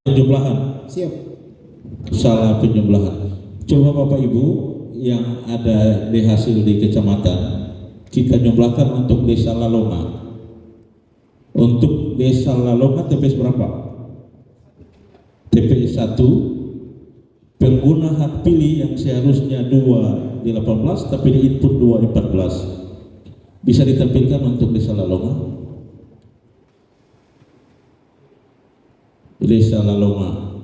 Penjumlahan. Siap. Salah penjumlahan. Coba Bapak Ibu yang ada di hasil di kecamatan, kita jumlahkan untuk Desa Lalonga. Untuk Desa Lalonga TPS berapa? TPS 1, pengguna hak pilih yang seharusnya 2 di 18 tapi di input 2 di 14. Bisa ditampilkan untuk Desa Lalonga? Desa Lalonga.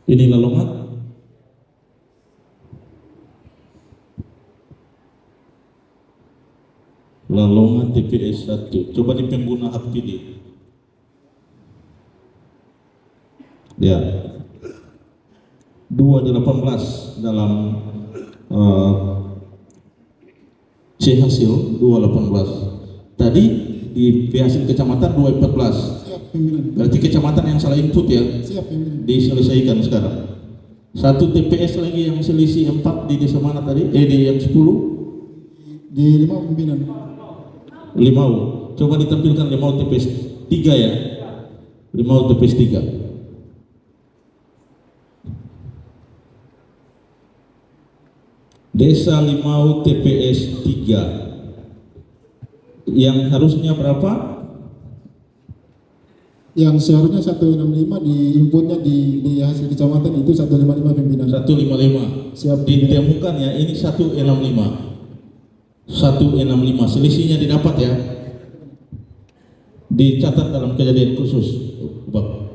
Ini Lalonga. Lalonga TPS 1. Coba di pengguna hak pilih. Ya. 2 di 18 dalam C hasil 218. Tadi di hasil kecamatan 214. Siap, pimpinan. Berarti kecamatan yang salah input ya. Siap, pimpinan. Diselesaikan sekarang. 1 TPS lagi yang selisih 4 di desa mana tadi? Di yang 10? Di 5, pimpinan. Limau. Coba ditampilkan Limau TPS 3 ya. Limau TPS 3. Desa Limau TPS 3. Yang harusnya berapa? Yang seharusnya 165 di inputnya di hasil kecamatan itu 155, pimpinan. 155. Siap, pimpinan. Ditemukan ya, ini 165. 165. Selisihnya didapat ya. Dicatat dalam kejadian khusus, Bang.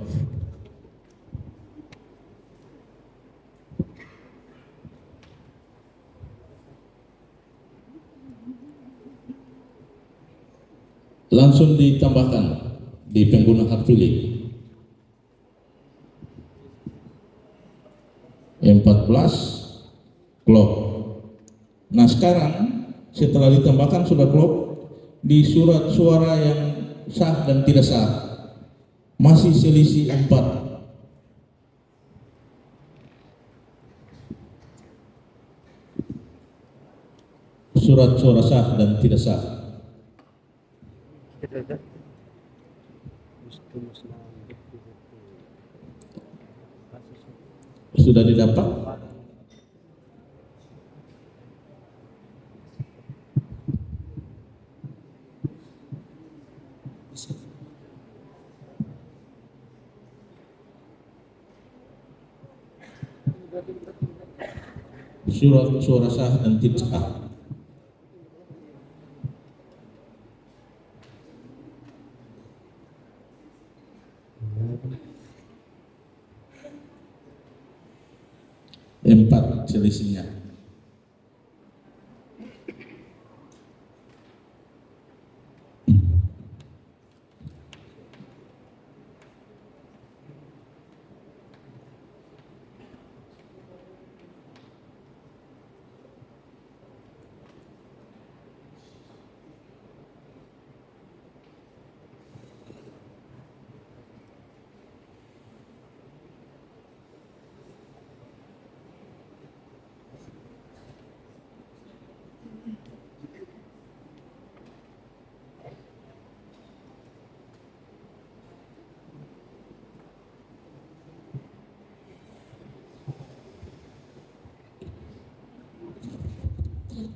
Langsung ditambahkan di pengguna hak pilih 14 klop. Nah sekarang setelah ditambahkan sudah klop di surat suara yang sah dan tidak sah masih selisih 4. Surat suara sah dan tidak sah. Sudah didapat? Surat suara sah dan tidak sah. Empat selisihnya.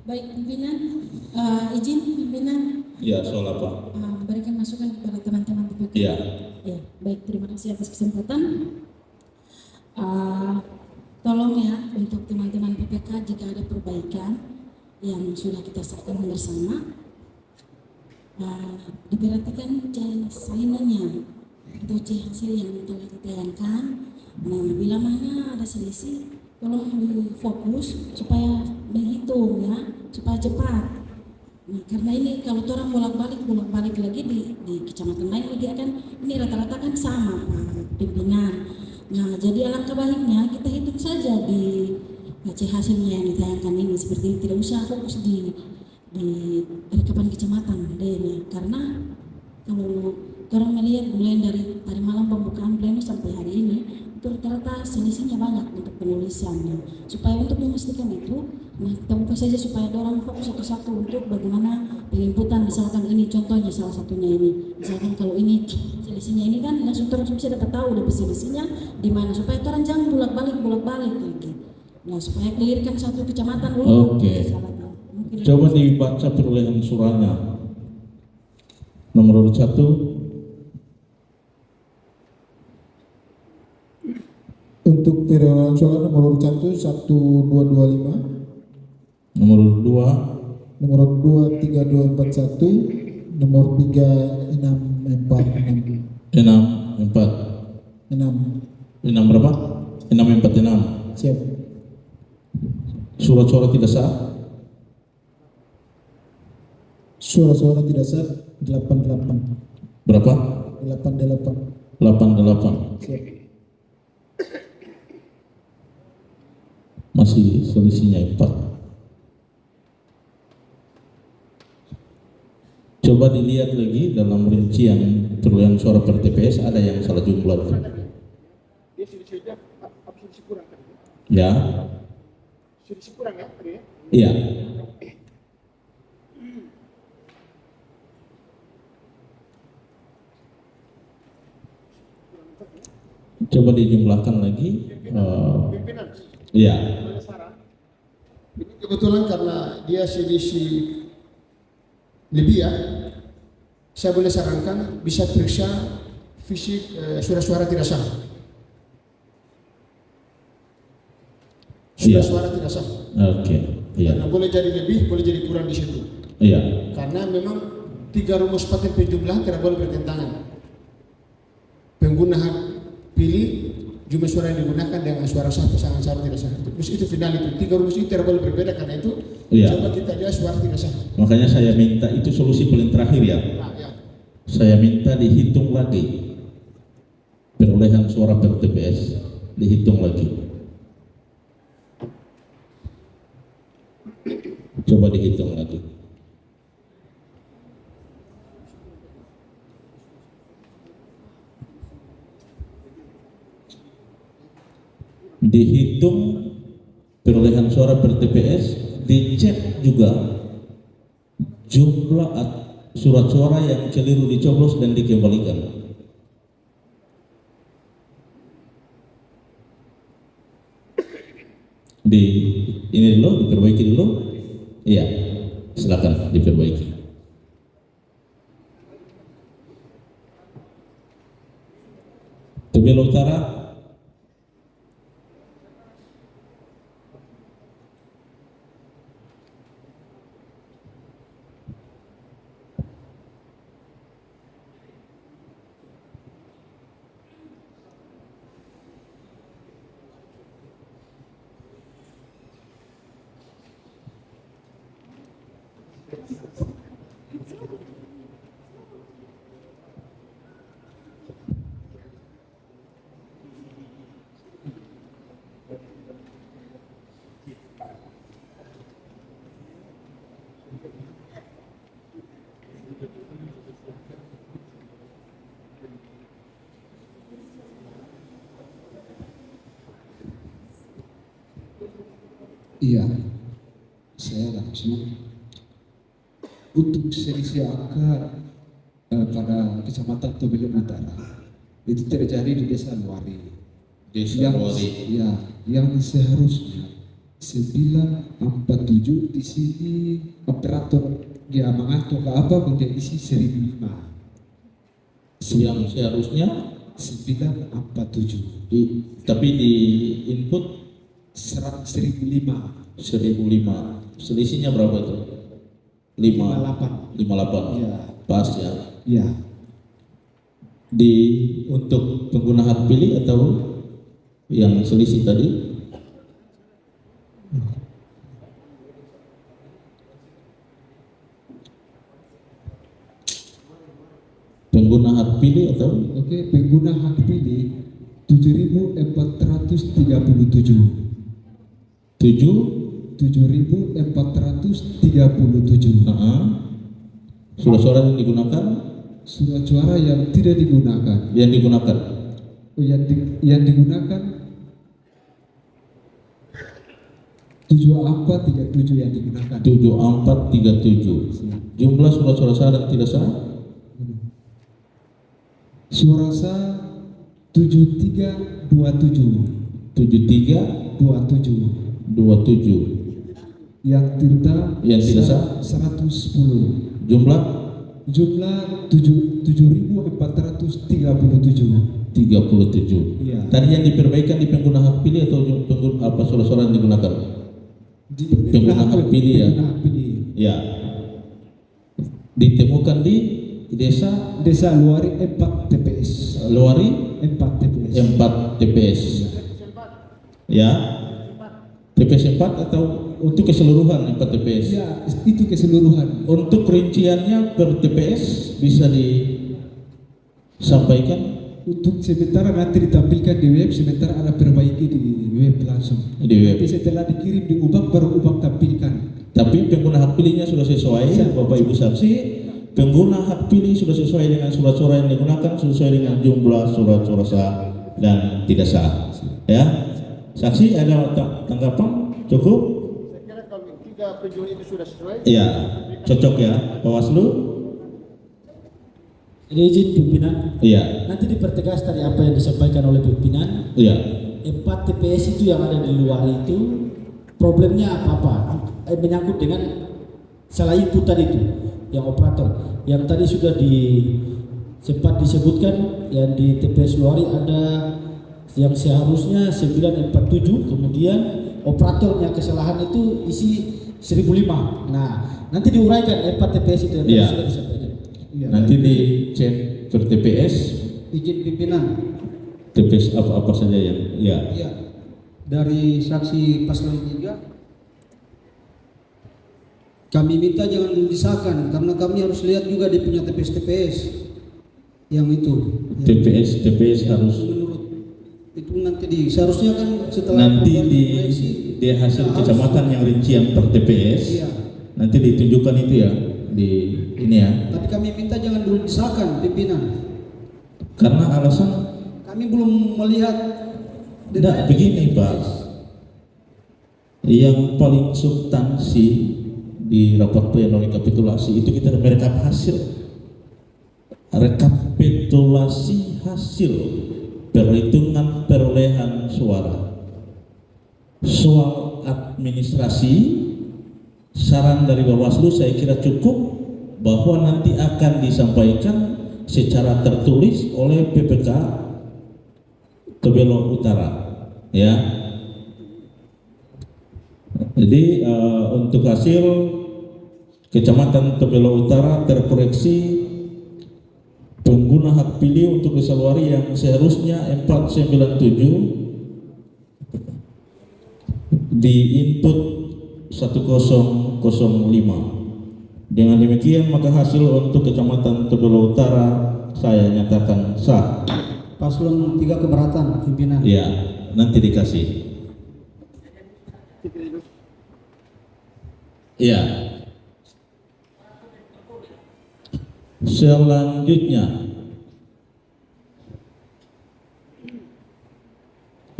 Baik pimpinan, izin pimpinan. Ya, soal apa? Berikan masukan kepada teman-teman PPK. Iya. Ya, baik, terima kasih atas kesempatan. Tolong ya untuk teman-teman PPK jika ada perbaikan yang sudah kita sahkan bersama, diperhatikan sainannya atau hasil yang telah ditayangkan. Nah, bila mana ada selisih, tolong difokus supaya dihitung ya, supaya cepat. Nah, karena ini kalau orang bolak-balik lagi di kecamatan lain lagi kan ini rata-rata kan sama Pak pimpinan. Nah, jadi alangkah baiknya kita hitung saja di hasilnya yang ditayangkan ini, seperti ini. Tidak usah fokus di rekapan kecamatan deh, karena kalau orang melihat mulai dari tadi malam pembukaan pleno sampai hari ini itu rata-rata selisihnya banyak untuk penulisannya. Supaya untuk memastikan itu, nah kita buka saja supaya orang fokus satu-satu untuk bagaimana penginputan, misalkan ini ini contohnya salah satunya ini. Misalkan kalau ini selisihnya ini kan langsung terus bisa dapat tahu dapat selisihnya di mana supaya orang jangan bolak-balik lagi. Nah, supaya clearkan satu kecamatan dulu. Oke. Salahnya. Mungkin Coba dibaca perolehan suaranya. Nomor urut 1. Untuk perolehan suara nomor urut 1 1225, Nomor urut 2. nomor urut 2 3241, nomor 3 646. 6 berapa? 646. Siap. Surat-suara tidak sah. Suara-suara tidak sah 88. Berapa? 88. 88. Siap. Masih selisihnya 4. Coba dilihat lagi dalam rincian perolehan suara per TPS ada yang salah jumlah. Dia selisihnya apa selisih kurang kan? Ya, Selisih kurang ya tadi ya? iya. Coba dijumlahkan lagi. Pimpinan. Iya. Ada saran. Ini kebetulan karena dia selisih lebih ya, saya boleh sarankan bisa periksa fisik suara-suara tidak sah. Iya. Suara-suara tidak sah. Oke. Iya. Karena boleh jadi lebih, boleh jadi kurang di situ. Iya. Karena memang 3 rumus paten penjumlahan tidak boleh bertentangan. Pengguna hak pilih jumlah suara yang digunakan dengan suara sah pasangan sah tidak sah. Terus itu final itu 3 rumus itu tidak boleh berbeda karena itu Iya. coba kita lihat suara tidak sah. Makanya saya minta itu solusi paling terakhir ya. Nah, ya. Saya minta dihitung lagi perolehan suara per TPS, dihitung lagi. Coba dihitung lagi. Dihitung perolehan suara per TPS, dicek juga jumlah surat suara yang keliru dicoblos dan dikembalikan. Ini dulu diperbaiki dulu. Iya, silakan diperbaiki. Tebel Utara. Iya, saya langsung untuk selisih angka pada kecamatan Tobelo Utara itu terjadi di Desa Luari. Ya, yang seharusnya 947 di sini operator dia mengatur ke apa kemudian isi 1005. Yang seharusnya 947 tapi di input 1005. 1005. Selisihnya berapa itu? 58. 58. Iya. Pas ya. Ya, Untuk pengguna hak pilih atau yang selisih tadi? Pengguna hak pilih atau oke, pengguna hak pilih 7.437. 7.437. Surat-surat yang digunakan? Surat suara yang tidak digunakan. Yang digunakan. Yang digunakan 7437 yang digunakan. 7437. Jumlah surat-suara sah dan tidak sah Suara sah 7327. 7327. Yang tidak Tidak sah 110. jumlah Jumlah 7437. 37. Iya. Tadi yang diperbaikan di pengguna hak pilih atau pengguna apa surat-suara yang digunakan? Di Pengguna hak pilih ya. pengguna hak pilih. Ya. Ditemukan di desa Desa Luari 4 TPS. Luari 4 TPS. 4 TPS. Ya. TPS 4 atau untuk keseluruhan 4 TPS? Ya, itu keseluruhan. Untuk rinciannya per TPS bisa disampaikan Untuk sementara nanti ditampilkan di web, sementara ada perbaiki di web langsung. di web. Nanti setelah dikirim di UBAK baru UBAK tampilkan. Tapi pengguna hak pilihnya sudah sesuai, Siap. Bapak Ibu saksi. Pengguna hak pilih sudah sesuai dengan surat-suara yang digunakan, sesuai dengan jumlah surat-suara sah dan tidak sah. Ya, saksi ada tanggapan? Cukup? Saya kira kalau 3 penjual itu sudah sesuai. Iya, cocok ya, Bawaslu. Ini izin pimpinan, Iya, nanti dipertegas tadi apa yang disampaikan oleh pimpinan. iya. 4 TPS itu yang ada di luar itu problemnya apa-apa menyangkut dengan salah input tadi itu yang operator yang tadi sudah sempat disebutkan yang di TPS luar ada yang seharusnya 947, kemudian operatornya kesalahan itu isi 1005. Nah, nanti diuraikan 4 TPS itu yang Iya. sudah disampaikan. Iya. Nanti dicek per TPS, Izin pimpinan, TPS apa-apa saja yang, ya. ya, dari saksi paslon 3 kami minta jangan dulu disahkan karena kami harus lihat juga di punya TPS yang itu. TPS harus Menurut itu nanti seharusnya kan setelah nanti perubahan di koreksi, hasil ya, kecamatan yang rincian per TPS. Iya. Nanti ditunjukkan itu ya di ini ya. Tapi kami minta jangan dulu disahkan pimpinan. Karena alasan Kami belum melihat tidak begini Pak. Yang paling substansi di rapat pleno rekapitulasi itu kita merekap hasil. Rekapitulasi hasil perhitungan perolehan suara. Soal administrasi, saran dari Bawaslu saya kira cukup bahwa nanti akan disampaikan secara tertulis oleh PPK Tebelo Utara, ya. Jadi untuk hasil Kecamatan Tebelo Utara terkoreksi pengguna hak pilih untuk desa Luari yang seharusnya 497 di input 1005. Dengan demikian maka hasil untuk Kecamatan Tebelo Utara saya nyatakan sah. Paslon 3 keberatan pimpinan. Ya, nanti dikasih. Ya. Selanjutnya,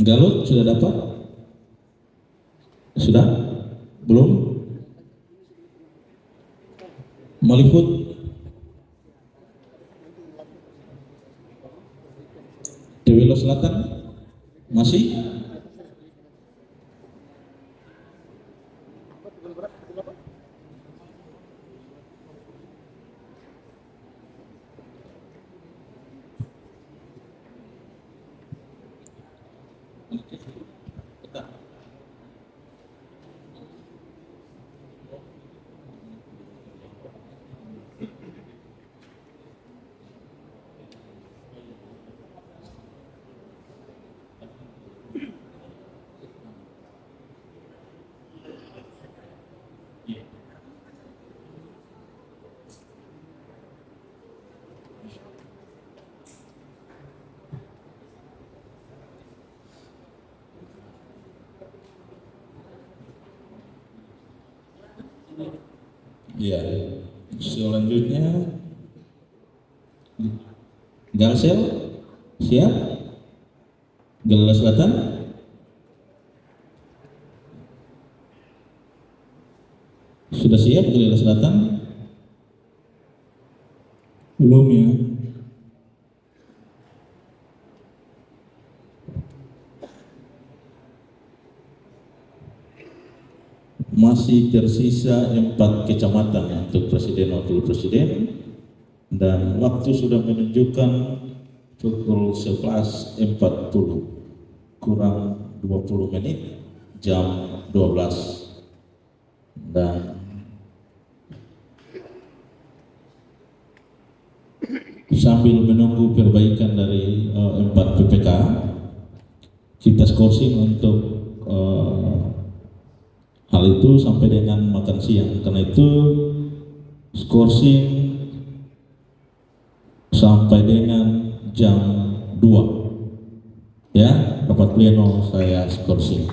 Galut sudah dapat? Sudah? Belum? Malihut? Dewelo Selatan? Masih? Ya, selanjutnya Galsel siap? Galila Selatan Sudah siap Galila Selatan? Belum ya? Masih tersisa 4 kecamatan untuk presiden wakil presiden, dan waktu sudah menunjukkan pukul 11.40 kurang 20 menit, jam 12, dan sambil menunggu perbaikan dari 4 PPK, kita skorsing untuk hal itu sampai dengan makan siang. Karena itu skorsing sampai dengan jam 2 ya, rapat pleno saya skorsing.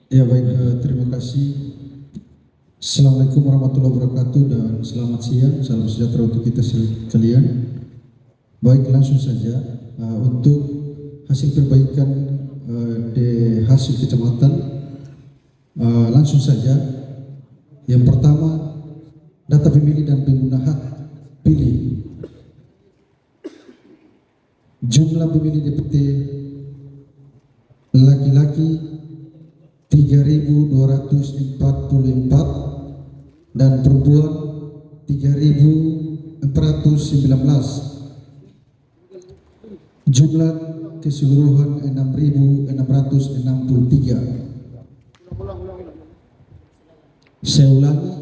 Ya baik, terima kasih. Assalamualaikum warahmatullahi wabarakatuh dan selamat siang, salam sejahtera untuk kita sekalian. Baik, langsung saja untuk hasil perbaikan di hasil kecamatan, langsung saja. Yang pertama, data pemilih dan pengguna hak pilih. Jumlah pemilih DPT laki-laki 3.244 dan perempuan 3.419. Jumlah keseluruhan 6.663. Saya ulangi,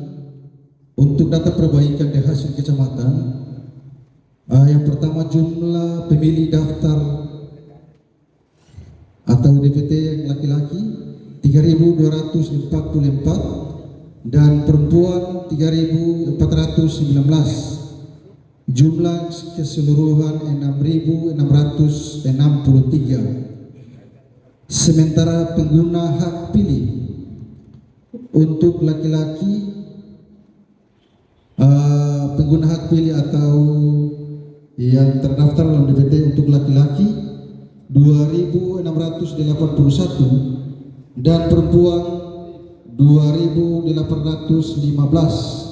untuk data perbaikan di hasil kecamatan, yang pertama jumlah pemilih daftar atau DPT yang laki-laki 3.244 dan perempuan 3.419. Jumlah keseluruhan 6.663. Sementara pengguna hak pilih untuk laki-laki, pengguna hak pilih atau yang terdaftar dalam DPT untuk laki-laki 2.681 dan perempuan 2.815.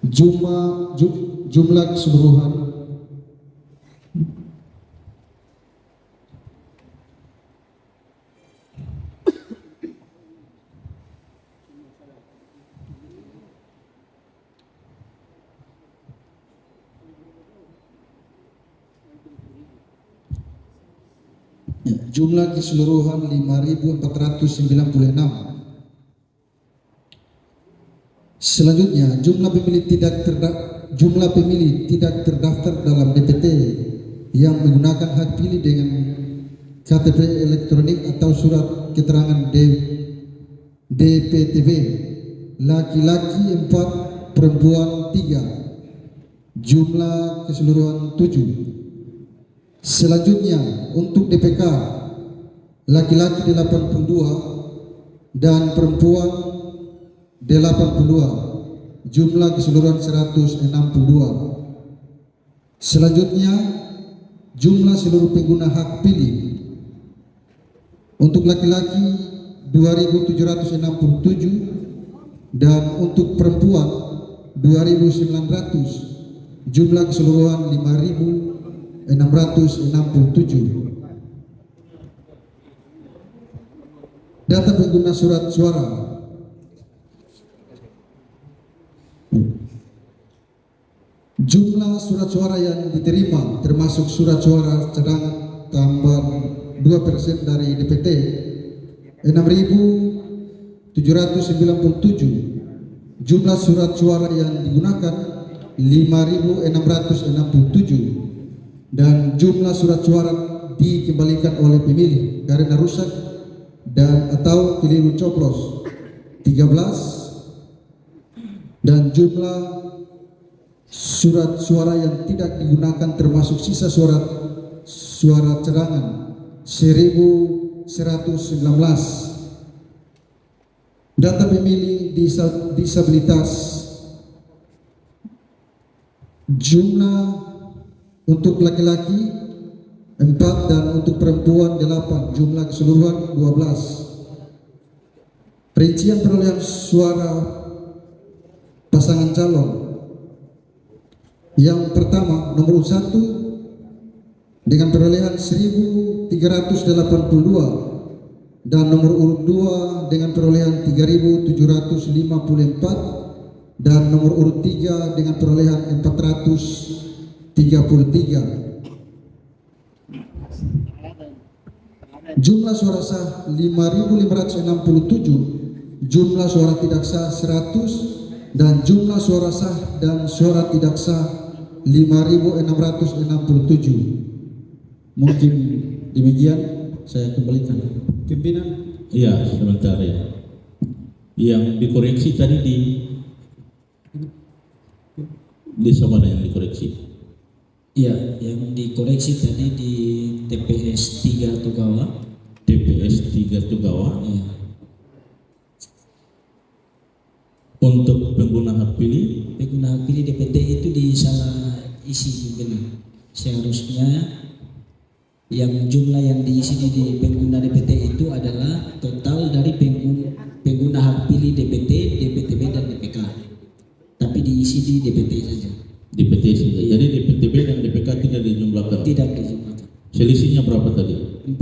Jumlah keseluruhan jumlah keseluruhan 5.496. Selanjutnya jumlah pemilih tidak terdaftar dalam DPT yang menggunakan hak pilih dengan KTP elektronik atau surat keterangan DPTB. Laki-laki 4, perempuan 3. Jumlah keseluruhan 7. Selanjutnya untuk DPK laki-laki 82 dan perempuan 82. Jumlah keseluruhan 162. Selanjutnya jumlah seluruh pengguna hak pilih untuk laki-laki 2.767 dan untuk perempuan 2.900. Jumlah keseluruhan 5.667. Data pengguna surat suara. Jumlah surat suara yang diterima termasuk surat suara cadangan tambah 2% dari DPT 6.797. Jumlah surat suara yang digunakan 5.667. Dan jumlah surat suara dikembalikan oleh pemilih karena rusak dan atau keliru coblos 13. dan jumlah surat suara yang tidak digunakan termasuk sisa suara cadangan 1.119. Data pemilih disabilitas, jumlah untuk laki-laki 4 dan untuk perempuan 8, jumlah keseluruhan 12. Perincian perolehan suara pasangan calon. Yang pertama nomor 1 dengan perolehan 1.382 dan nomor urut 2 dengan perolehan 3.754 dan nomor urut 3 dengan perolehan 433. Jumlah suara sah 5.567, jumlah suara tidak sah 100, dan jumlah suara sah dan suara tidak sah 5.667. Mungkin demikian, saya kembalikan. Pimpinan, Iya, sebentar ya. Yang dikoreksi tadi di mana yang dikoreksi? Iya, yang dikoreksi tadi di TPS 3 Togawa. TPS 3 Togawa. Iya. Untuk pengguna hak pilih, Pengguna hak pilih DPT itu disalah isi pimpinan. Seharusnya yang jumlah yang diisi di pengguna DPT itu adalah total dari pengguna hak pilih DPT, DPTB dan DPK. Tapi diisi di DPT saja. DPT saja. Jadi DPTB dan DPK tidak dijumlahkan. Tidak dijumlahkan. Selisihnya berapa tadi? 4.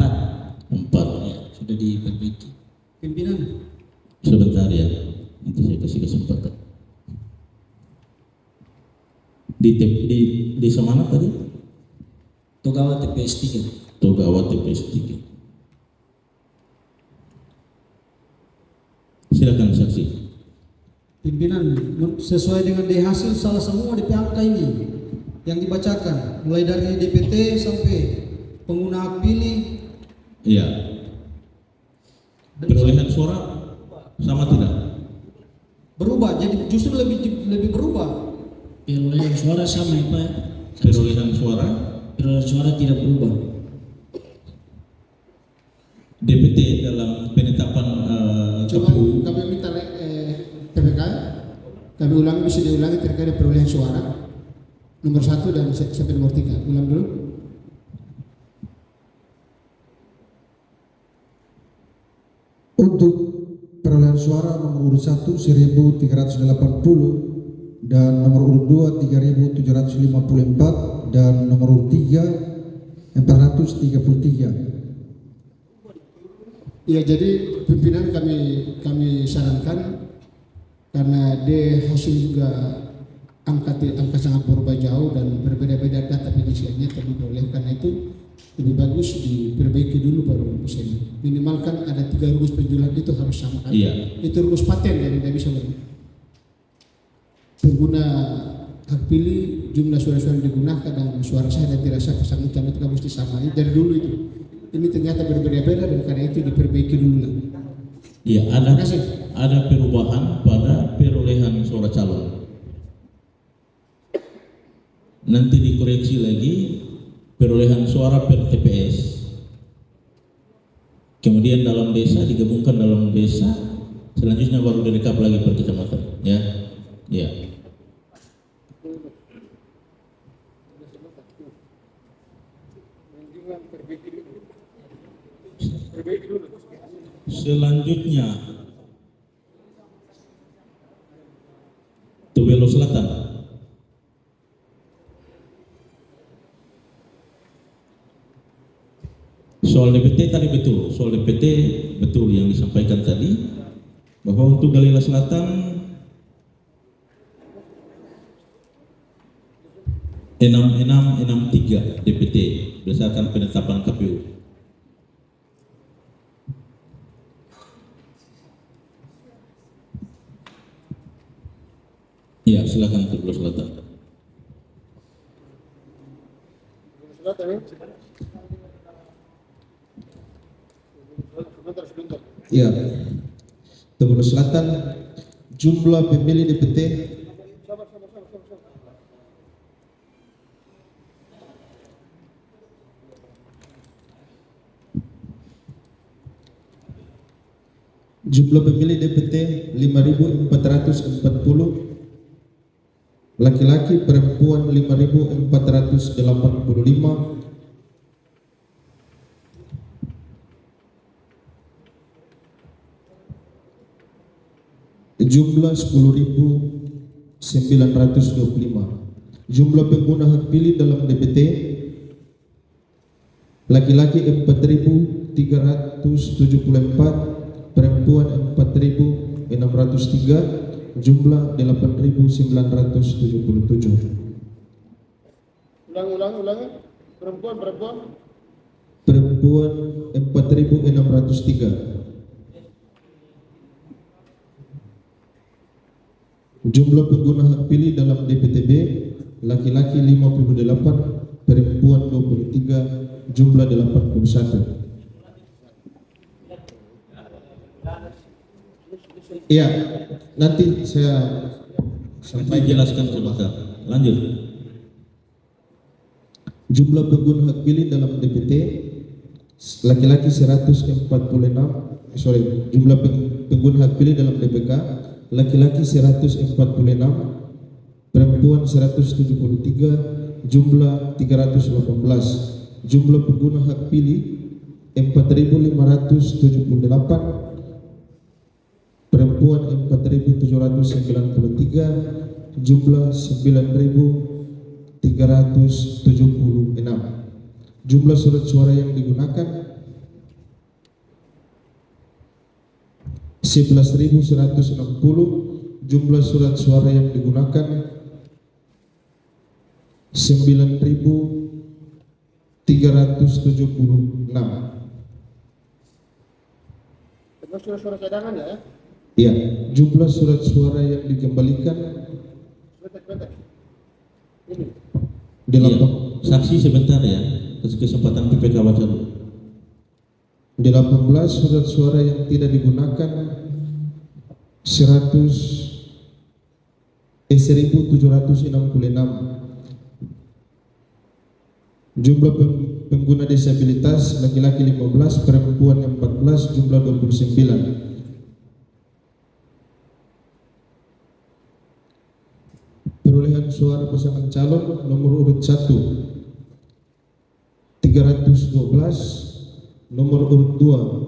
4. Ya, sudah diperbaiki. pimpinan, Sebentar ya. Nanti saya kasih kesempatan. Di semana tadi? Togawa TPS 3. Togawa TPS 3. Silakan saksi. pimpinan sesuai dengan di hasil salah semua di angka ini yang dibacakan, mulai dari DPT sampai pengguna hak pilih. Iya. Perolehan suara sama tidak? Berubah, jadi justru lebih berubah. Perolehan suara sama ya Pak. Perolehan suara Perolehan suara tidak berubah. DPT dalam penetapan Cuma KPU. kami minta PPK, kami ulangi, bisa diulangi terkait dengan perolehan suara nomor 1 dan sampai nomor 3. Ulang dulu. Untuk perolehan suara nomor urut 1 1.380 dan nomor urut 2 3.754 dan nomor urut 3 433. Ya, jadi pimpinan kami sarankan karena hasil juga angka sangat berubah jauh dan berbeda-beda data pengisiannya terlebih oleh karena itu lebih bagus diperbaiki dulu baru bisa minimalkan ada 3 rumus penjualan itu harus sama kan? Iya. Itu rumus paten jadi tidak bisa pengguna hak pilih jumlah suara-suara yang digunakan dan suara sah dan tidak sah pasangan calon itu mesti sama. Ini dari dulu itu. Ini ternyata berbeda-beda dan karena itu diperbaiki dulu lah. Iya, Terima kasih. ada perubahan pada perolehan suara calon. Nanti dikoreksi lagi perolehan suara per TPS. Kemudian dalam desa digabungkan dalam desa, selanjutnya baru direkap lagi per kecamatan, ya. Ya. Selanjutnya Tubelo Selatan. Soal DPT tadi betul, soal DPT betul yang disampaikan tadi bahwa untuk Galila Selatan 6663 DPT berdasarkan penetapan KPU. Ya, silakan untuk Pulau Selatan. Ya, Tubelo Selatan Jumlah pemilih DPT Jumlah pemilih DPT 5.440, laki-laki perempuan 5.485, jumlah 10.925. Jumlah pengguna hak pilih dalam DPT laki-laki 4.374, perempuan 4.603, jumlah 8.977. Ulangi. Perempuan. Perempuan 4.603. Jumlah pengguna hak pilih dalam DPTB laki-laki 58, perempuan 23, jumlah 81. Iya, nanti saya Sampai jelaskan sebentar. Lanjut. Jumlah pengguna hak pilih dalam DPT laki-laki 146, jumlah pengguna hak pilih dalam DPK laki-laki 146, perempuan 173, jumlah 318. Jumlah pengguna hak pilih 4.578, perempuan 4.793, jumlah 9.376. Jumlah surat suara yang digunakan 11.160, jumlah surat suara yang digunakan 9.376. Terus suara cadangan ya? Ya, jumlah surat suara yang dikembalikan Sebentar. Ini. Iya. Saksi sebentar ya. Kasih kesempatan PPK baca dulu. 18 surat suara yang tidak digunakan 1.766. Jumlah pengguna disabilitas laki-laki 15, perempuan 14, jumlah 29. Perolehan suara pasangan calon nomor urut 1 312, nomor urut 2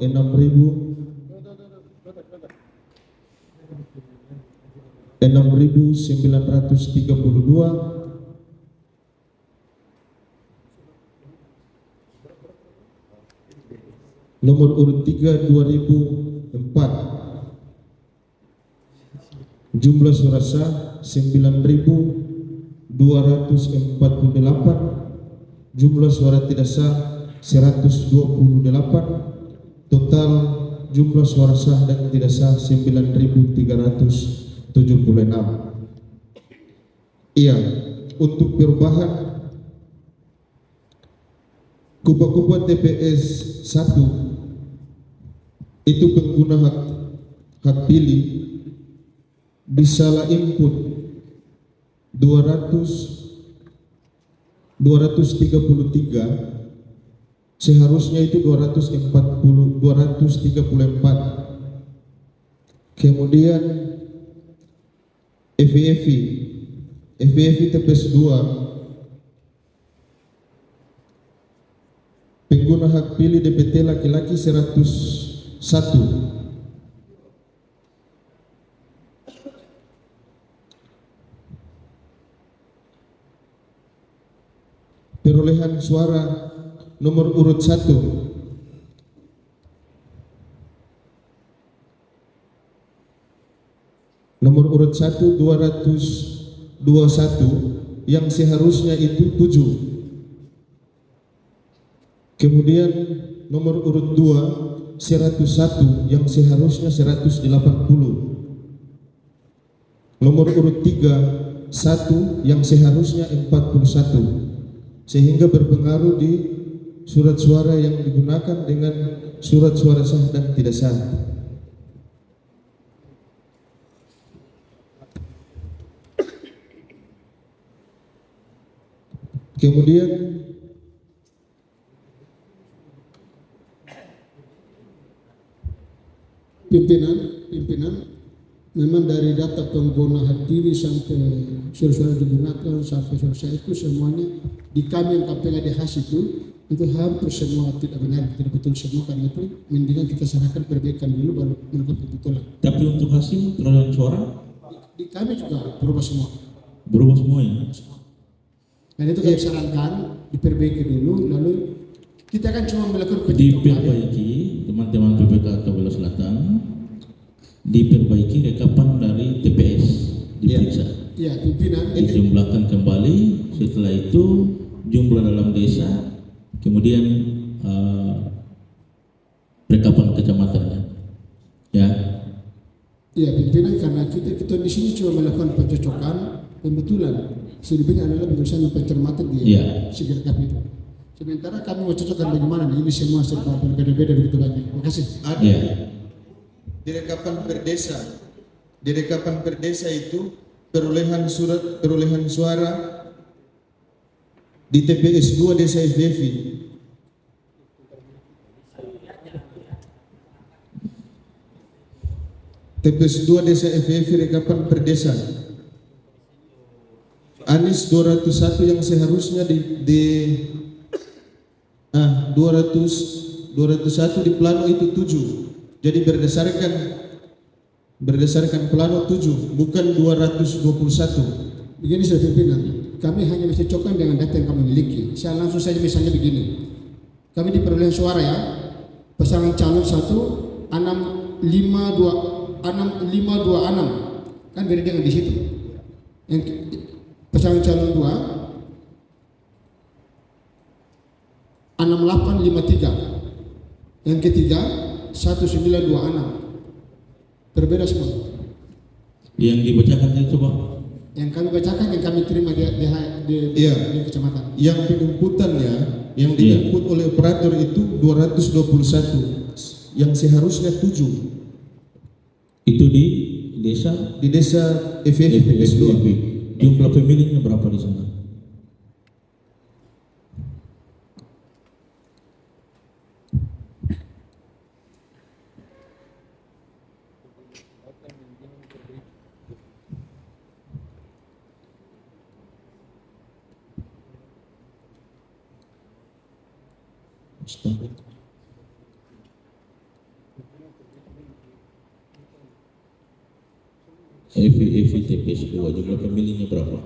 6.932, nomor urut 3 2.004, jumlah suara sah 9.248, jumlah suara tidak sah 128, total jumlah suara sah dan tidak sah 9.376. Iya, untuk perubahan kupa-kupa TPS 1 itu pengguna hak pilih disalah input 233, seharusnya itu 234. Kemudian FEV TPS 2 pengguna hak pilih DPT laki-laki 101, perolehan suara nomor urut 1 221 yang seharusnya itu 7. Kemudian nomor urut 2 101 yang seharusnya 180. Nomor urut 3 1 yang seharusnya 41. Sehingga berpengaruh di surat suara yang digunakan dengan surat suara sah dan tidak sah. Kemudian pimpinan memang dari data pengguna hak pilih sampai suara-suara digunakan sampai suara itu semuanya di kami yang KPK di HAS itu hampir semua tidak benar, tidak betul semua, karena itu mendingan kita serahkan perbaikan dulu baru melakukan pembetulan. Tapi untuk hasil perolehan suara Di kami juga berubah semua. berubah semua ya. Dan itu kami sarankan diperbaiki dulu, lalu kita kan cuma melakukan pencetokan. Diperbaiki teman-teman PPK Kabelo Selatan, diperbaiki rekapan dari TPS diperiksa, Ya, pimpinan dijumlahkan kembali. Setelah itu jumlah dalam desa, kemudian rekapan kecamatannya, ya. ya pimpinan karena kita di sini cuma melakukan pencocokan, pembetulan. Selebihnya adalah penyelesaian pencermatan di Iya. Sigerkap itu. Sementara kami mau cocokkan bagaimana nih, ini semua serba berbeda-beda begitu banyak. Terima kasih. ada Ya. di rekapan perdesa. Di rekapan perdesa itu perolehan suara di TPS 2 Desa FFI. TPS 2 Desa FFI rekapan perdesa. Anis 201 yang seharusnya di 201 di plano itu 7. Jadi berdasarkan plano 7 bukan 221. Begini sudah pimpinan, kami hanya bisa cocokkan dengan data yang kami miliki. Saya langsung saja misalnya begini, kami di perolehan suara ya, pasangan calon 1 6526 kan beda dengan di situ. Yang pasangan calon 2 6853, yang ketiga 1926, berbeda semua. Yang dibacakan itu Pak, Yang kami bacakan, yang kami terima di Iya. kecamatan. Yang penjemputannya yang dijemput oleh operator itu 221 yang seharusnya 7 itu di desa di Desa FFI TPS 2. Jumlah pemilihnya berapa di sana? FFI TPS 2 jumlah pemilihnya berapa?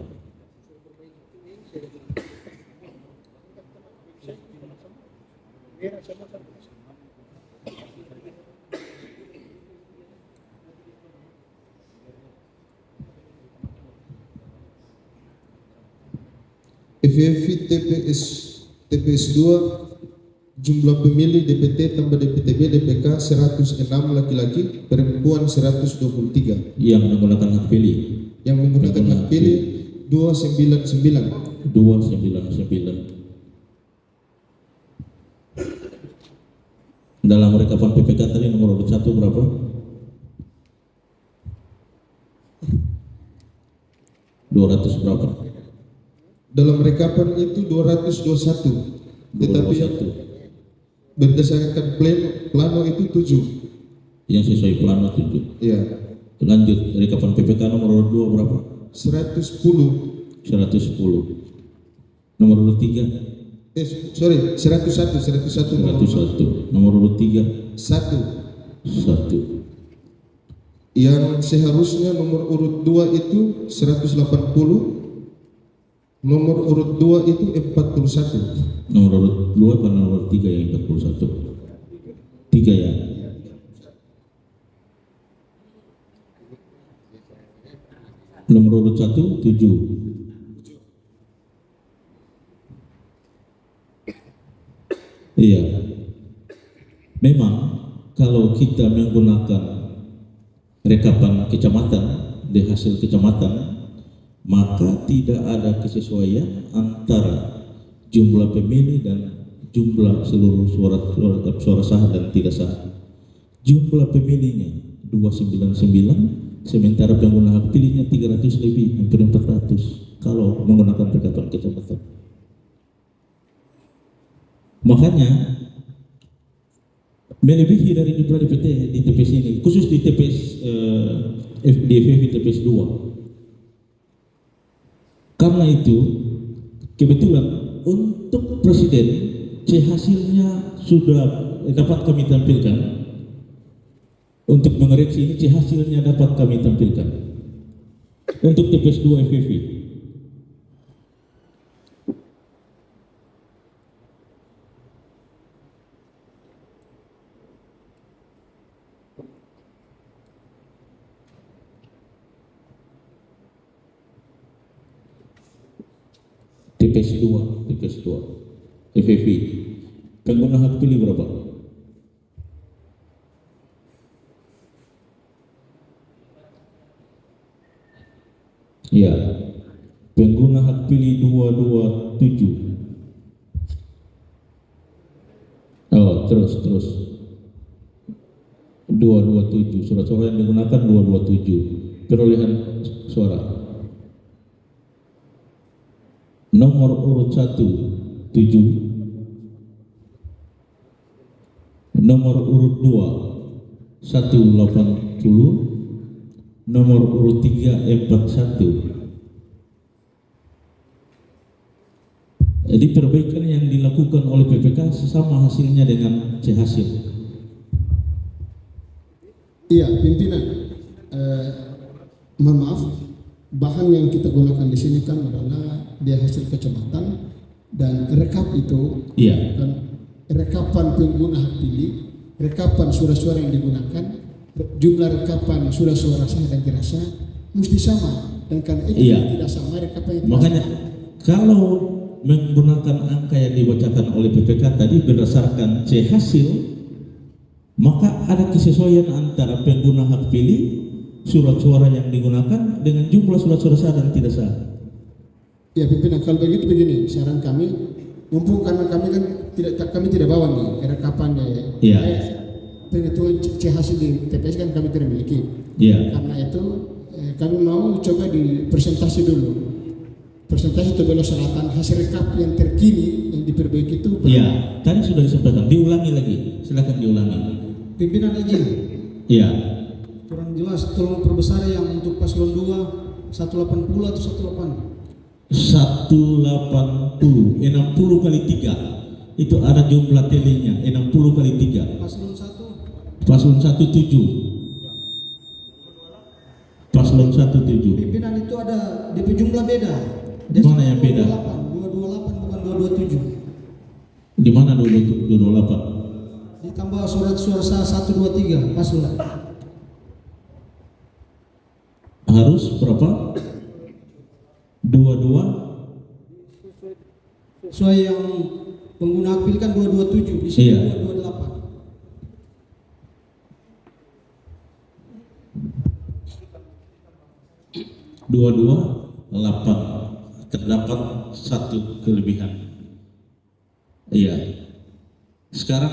FFI TPS 2 jumlah pemilih DPT tambah DPTB DPK 106 laki-laki, perempuan 123. Yang menggunakan hak pilih Yang menggunakan hak pilih 299. 299. Dalam rekapan PPK tadi nomor urut 1 berapa? Berapa? Dalam rekapan itu 221. Tetapi 221. berdasarkan plano itu 7. Yang sesuai plano 7. Ya. Lanjut, rekapan PPK nomor urut 2 berapa? 110. 110. Nomor urut 3 101 nomor 101. Nomor urut 3 1. 1. Yang seharusnya nomor urut 2 itu 180. Nomor urut 2 itu 41. Nomor urut 2 atau nomor urut 3 yang 41? 3 ya. Nomor urut 1 7. Iya. Memang kalau kita menggunakan rekapan kecamatan di hasil kecamatan, maka tidak ada kesesuaian antara jumlah pemilih dan jumlah seluruh suara sah dan tidak sah. Jumlah pemilihnya 299, sementara pengguna hak pilihnya 300 lebih, hampir 400 kalau menggunakan rekapan kecamatan. Makanya melebihi dari jumlah DPT di TPS ini, khusus di TPS FDFV TPS 2. Karena itu kebetulan untuk presiden C hasilnya sudah dapat kami tampilkan. Untuk mengoreksi ini C hasilnya dapat kami tampilkan untuk TPS 2 FVV. TPS 2 FVV pengguna hak pilih berapa? Ya, pengguna hak pilih 227. Oh, terus 227, surat-surat yang digunakan 227. Perolehan suara nomor urut 1 7, nomor urut 2 180, nomor urut 3 41. Jadi perbaikan yang dilakukan oleh PPK sama hasilnya dengan C hasil. Iya, pimpinan. Mohon maaf, bahan yang kita gunakan di sini kan adalah dia hasil kecamatan dan rekap itu. Iya. Dan rekapan pengguna hak pilih, rekapan suara-suara yang digunakan, jumlah rekapan suara-suara sah dan tidak sah mesti sama. Dan karena itu Iya. tidak sama rekapan itu. Makanya kalau menggunakan angka yang dibacakan oleh PPK tadi berdasarkan C hasil, maka ada kesesuaian antara pengguna hak pilih, surat suara yang digunakan dengan jumlah surat suara sah dan tidak sah. Ya pimpinan, kalau begitu begini, saran kami, mumpung karena kami kan kami tidak bawa nih rekapannya ya. Iya. Penghitungan C hasil di TPS kan kami tidak miliki. Iya. Karena itu kami mau coba di presentasi dulu. Presentasi Toba Selatan hasil rekap yang terkini yang diperbaiki itu. Iya. Tadi sudah disampaikan. Diulangi lagi. Silakan diulangi. Pimpinan izin. Iya. Kurang jelas, tolong perbesar yang untuk paslon 2 180 atau 180. 180, 60 kali 3. Itu ada jumlah telinya, 60 kali 3. Paslon 1. Paslon 1 7. Paslon 1 7. Pimpinan itu ada DP jumlah beda. Mana yang beda? 228 bukan 227. Di mana 228? Ditambah surat suara sah 123 paslon. Harus berapa? 22. Sesuai yang pengguna hak pilih kan 227, di sini Iya. 228. Terdapat satu kelebihan. Iya. Sekarang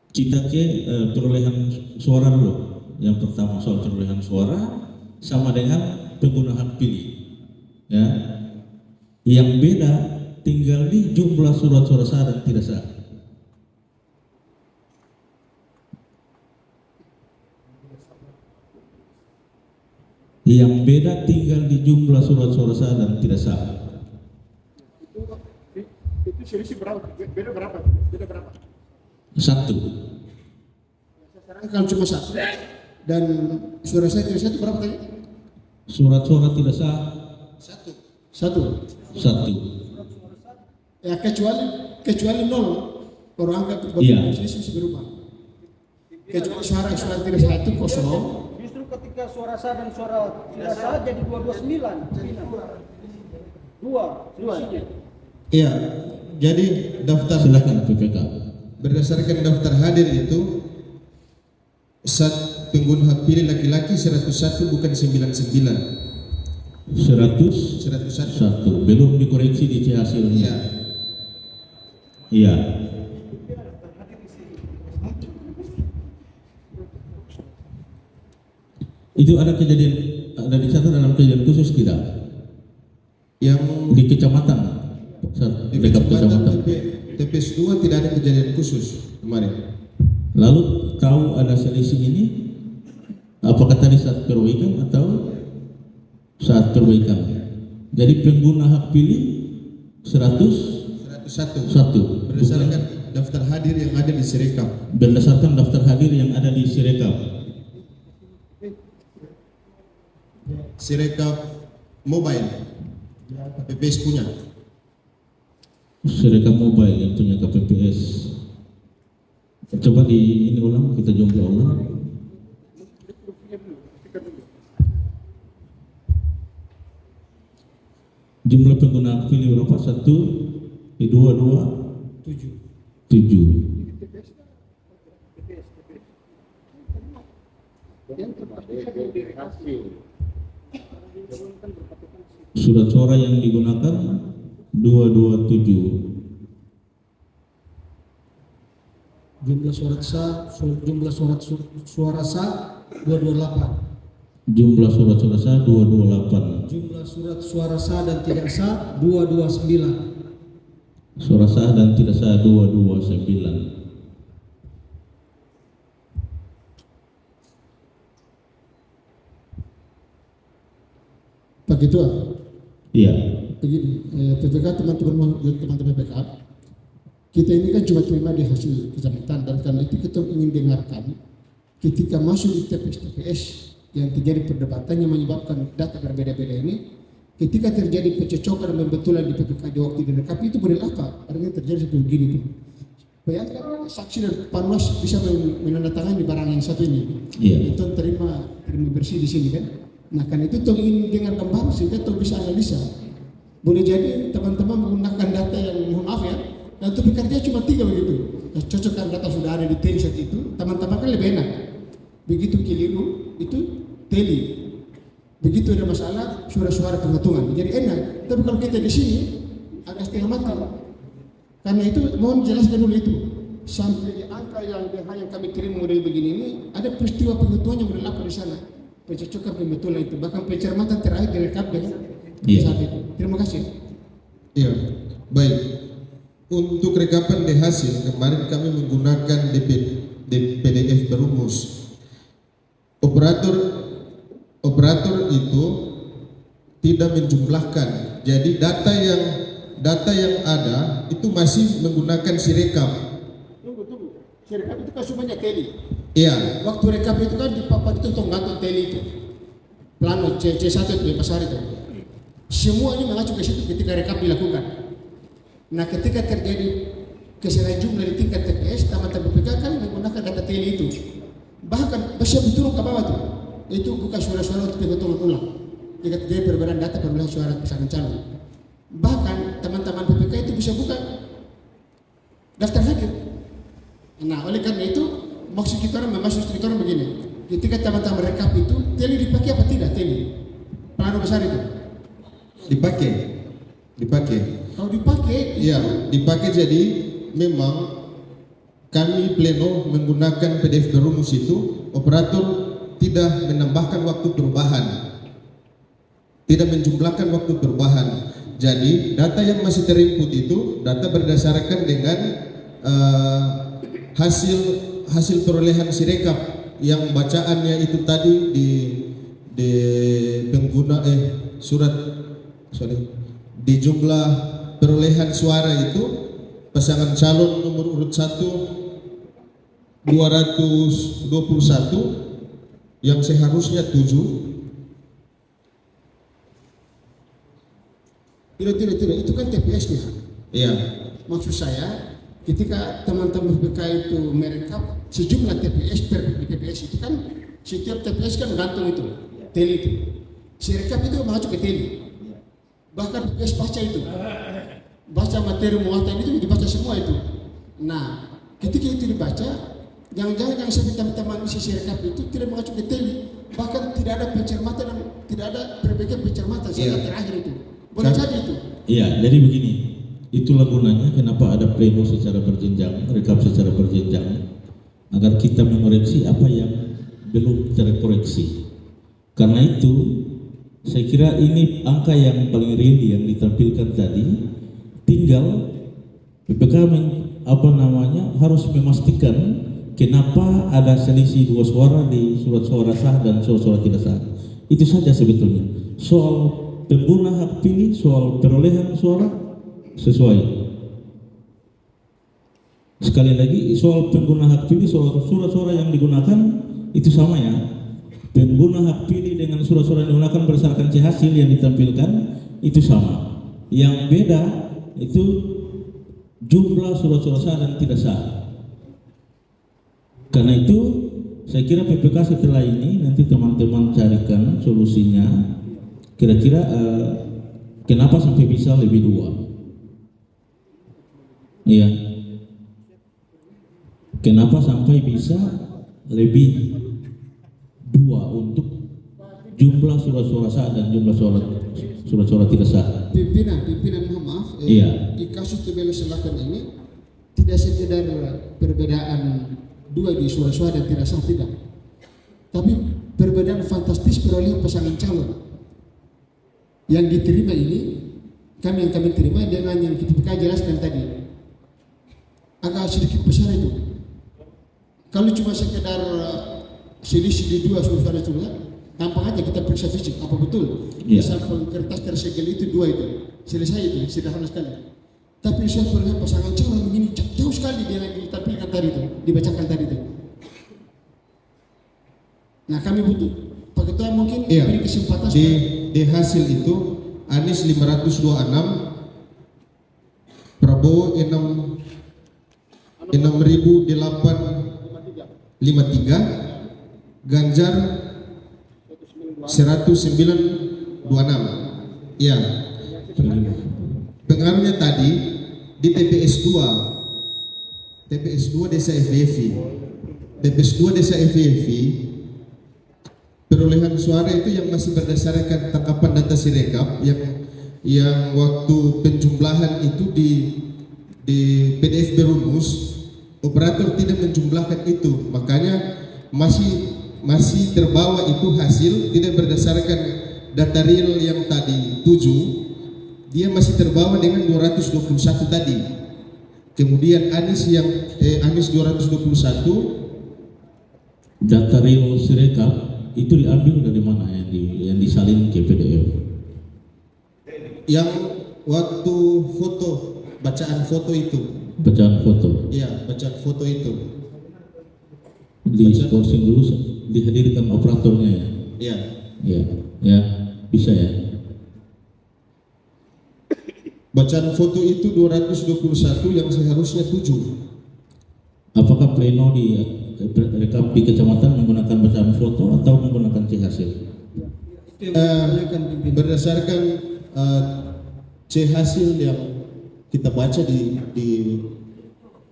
kita ke perolehan suara dulu. Yang pertama soal perolehan suara sama dengan pengguna hak pilih. Ya. Yang beda tinggal di jumlah surat suara sah dan tidak sah. Yang beda tinggal di jumlah surat suara sah dan tidak sah. Itu selisih berapa? Beda berapa? Beda berapa? 1. Sekarang kalau cuma satu dan suara saya tidak satu berapa tadi? Surat suara tidak sah Satu. 1. Ya kecuali nol orang angkat Iya. selisih berubah. Kecuali suara tidak sah itu kosong. Justru ketika suara sah dan suara tidak sah jadi 229. Dua. Iya, jadi daftar Silakan PPK. berdasarkan daftar hadir itu pengguna hak pilih laki-laki 101 bukan 99. 101 belum dikoreksi di C hasilnya. Iya. Iya. Itu ada dicatat dalam kejadian khusus tidak? Yang Di kecamatan. di Dekat kecamatan kecamatan. TPS 2 tidak ada kejadian khusus kemarin. Lalu tahu ada selisih ini, apakah tadi saat perbaikan atau saat perbaikan? Jadi pengguna hak pilih 101 berdasarkan daftar hadir yang ada di Sirekap. berdasarkan daftar hadir yang ada di Sirekap. Sirekap mobile PPS punya. Sirekap mobile yang punya KPPS. Coba ini ulang, kita jumlah ulang. Jumlah pengguna hak pilih berapa? 1, 2, 7. Surat suara yang digunakan 227. Jumlah surat sah, jumlah suara sah 228. Jumlah surat suara sah 228. Jumlah surat suara sah dan tidak sah 229. Suara sah dan tidak sah 229. Pak Ketua, Iya. begini, PPK teman-teman PPK, kita ini kan cuma terima di hasil kecamatan, dan karena itu kita ingin dengarkan ketika masuk di TPS yang terjadi perdebatan yang menyebabkan data berbeda-beda ini, ketika terjadi kecocokan dan pembetulan di PPK di waktu dilengkapi itu model apa? Artinya terjadi seperti begini tuh. Bayangkan saksi dan panwas bisa menandatangani di barang yang satu ini. Iya. Itu terima bersih di sini kan. Nah karena itu tuh ingin dengar kembali sehingga tuh bisa analisa. Boleh jadi teman-teman menggunakan data yang mohon maaf ya, dan itu bekerja cuma 3 begitu. Nah, cocokkan data sudah ada di teli saat itu, teman-teman kan lebih enak. Begitu keliru itu teli. Begitu ada masalah suara-suara penghitungan, jadi enak. Tapi kalau kita di sini agak setengah mati. Karena itu mohon jelaskan dulu itu. Sampai di angka yang kami kirim model begini ini ada peristiwa penghitungan yang model apa di sana. Pencocokan pembetulan itu, bahkan pencermatan terakhir direkap dengan saat itu. Terima kasih. Iya, baik. Untuk rekapan di hasil kemarin kami menggunakan PDF berumus. Operator itu tidak menjumlahkan. Jadi data yang ada itu masih menggunakan Sirekap. Tunggu. Sirekap itu kan semuanya teli. Iya. Waktu rekap itu kan di papan itu gantung teli itu. Plano C1 itu ya pasar itu. Semua ini mengacu ke situ ketika rekap dilakukan. Nah ketika terjadi kesalahan jumlah di tingkat TPS, teman-teman PPK kan menggunakan data teli itu. Bahkan bisa diturun ke bawah tuh. Itu bukan suara-suara untuk penghitungan ulang. Jika terjadi perbedaan data perolehan suara pasangan calon. Bahkan teman-teman PPK itu bisa buka daftar hadir. Nah oleh karena itu maksud kita orang begini. Ketika teman-teman rekap itu teli dipakai apa tidak teli? Plano besar itu. Dipakai. Kalau dipakai, Iya, dipakai. Jadi memang kami pleno menggunakan PDF berumus itu, operator tidak menambahkan waktu perubahan, tidak menjumlahkan waktu perubahan. Jadi data yang masih terinput itu data berdasarkan dengan hasil perolehan Sirekap yang bacaannya itu tadi di pengguna di jumlah perolehan suara itu pasangan calon nomor urut 1 221 yang seharusnya 7. Tidak, itu kan TPS-nya. Iya. Maksud saya, ketika teman-teman PPK itu merekap sejumlah TPS per TPS itu kan setiap TPS kan gantung itu, teli itu. Si rekap itu mengacu ke teli. Bahkan TPS baca materi muatan itu dibaca semua itu. Nah, ketika itu dibaca, jangan sampai teman-teman isi rekap itu tidak mengacu ke teli. Bahkan tidak ada pencermatan dan tidak ada perbaikan pencermatan sampai terakhir itu. Boleh jadi itu. Iya, jadi begini. Itulah gunanya kenapa ada pleno secara berjenjang, rekap secara berjenjang, agar kita mengoreksi apa yang belum terkoreksi. Karena itu, saya kira ini angka yang paling real yang ditampilkan tadi, tinggal PPK harus memastikan kenapa ada selisih 2 suara di surat suara sah dan surat-suara tidak sah. Itu saja sebetulnya. Soal pengguna hak pilih, soal perolehan suara sesuai. Sekali lagi, soal pengguna hak pilih, soal surat-suara yang digunakan itu sama ya. Pengguna hak pilih dengan surat-suara yang digunakan berdasarkan hasil yang ditampilkan itu sama. Yang beda itu jumlah surat-suara sah dan tidak sah. Karena itu saya kira PPK setelah ini nanti teman-teman carikan solusinya. Kira-kira kenapa sampai bisa lebih 2? Iya. Kenapa sampai bisa lebih 2 untuk jumlah surat-suara sah dan jumlah surat-suara tidak sah? Pimpinan mohon maaf, Iya. di kasus TBL Selatan ini tidak sekedar perbedaan 2 di suara-suara dan tidak sah, tidak, tapi perbedaan fantastis perolehan pasangan calon yang diterima ini, yang kami terima dengan yang kita jelaskan tadi agak sedikit besar itu. Kalau cuma sekedar selisih di 2 suara itu, gampang aja kita periksa fisik apa betul. Iya. Sampel kertas tersegel itu 2 itu selesai, itu sederhana sekali. Tapi soal perolehan pasangan calon begini jauh sekali dia yang ditampilkan tadi itu, dibacakan tadi itu. Nah kami butuh Pak Ketua mungkin beri kesempatan di hasil itu Anies 526, Prabowo 6.853, Ganjar 1926. Ya. Pengaruhnya tadi di TPS 2 Desa FEV. TPS 2 Desa FEV perolehan suara itu yang masih berdasarkan tangkapan data Sirekap yang waktu penjumlahan itu di PDF berumus operator tidak menjumlahkan itu, makanya masih terbawa itu hasil tidak berdasarkan data real yang tadi 7, dia masih terbawa dengan 221 tadi. Kemudian Anies 221 data real Sirekap itu diambil dari mana yang disalin ke PDF? Yang waktu foto, bacaan foto itu. Bacaan foto. Iya, bacaan foto itu. Di scouting dulu dihadirkan operatornya ya. Iya. Iya, ya bisa ya. Bacaan foto itu 221 yang seharusnya 7. Apakah pleno di rekap di kecamatan menggunakan bacaan foto atau menggunakan hasil? Berdasarkan C hasil yang kita baca di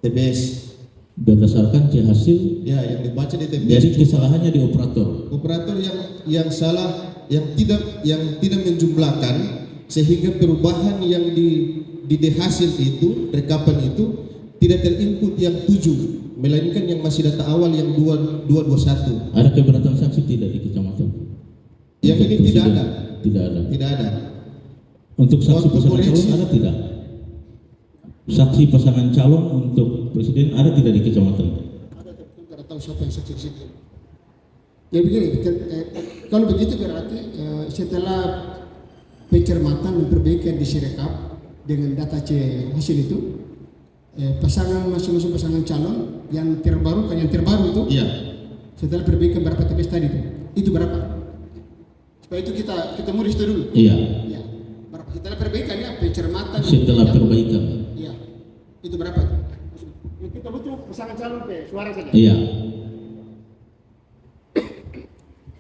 TBS. Berdasarkan C hasil, Ya, yang dibaca di TBS. jadi kesalahannya di operator. Operator yang salah, yang tidak menjumlahkan, sehingga perubahan yang di hasil itu, rekapan itu tidak terinput yang 7, melainkan yang masih data awal yang 221. Ada keberatan saksi tidak di kecamatan? Yang ini tidak ada. Tidak ada. Tidak ada. Untuk saksi Waktu pasangan koreksi. calon ada tidak? Saksi pasangan calon untuk presiden ada tidak di kecamatan? ada, tapi tidak tahu siapa yang saksi di situ. Ya begini, kalau begitu berarti setelah pencermatan dan perbaikan di Sirekap dengan data C hasil itu, pasangan masing-masing pasangan calon yang terbaru itu, Iya. setelah perbaikan berapa TPS tadi itu berapa? Supaya itu kita muris itu dulu. Iya. Ya. Berapa? Setelah perbaikan ya, pencermatan. Setelah ya. perbaikan. Iya. Itu berapa? Kita butuh pasangan calon suara saja. Iya.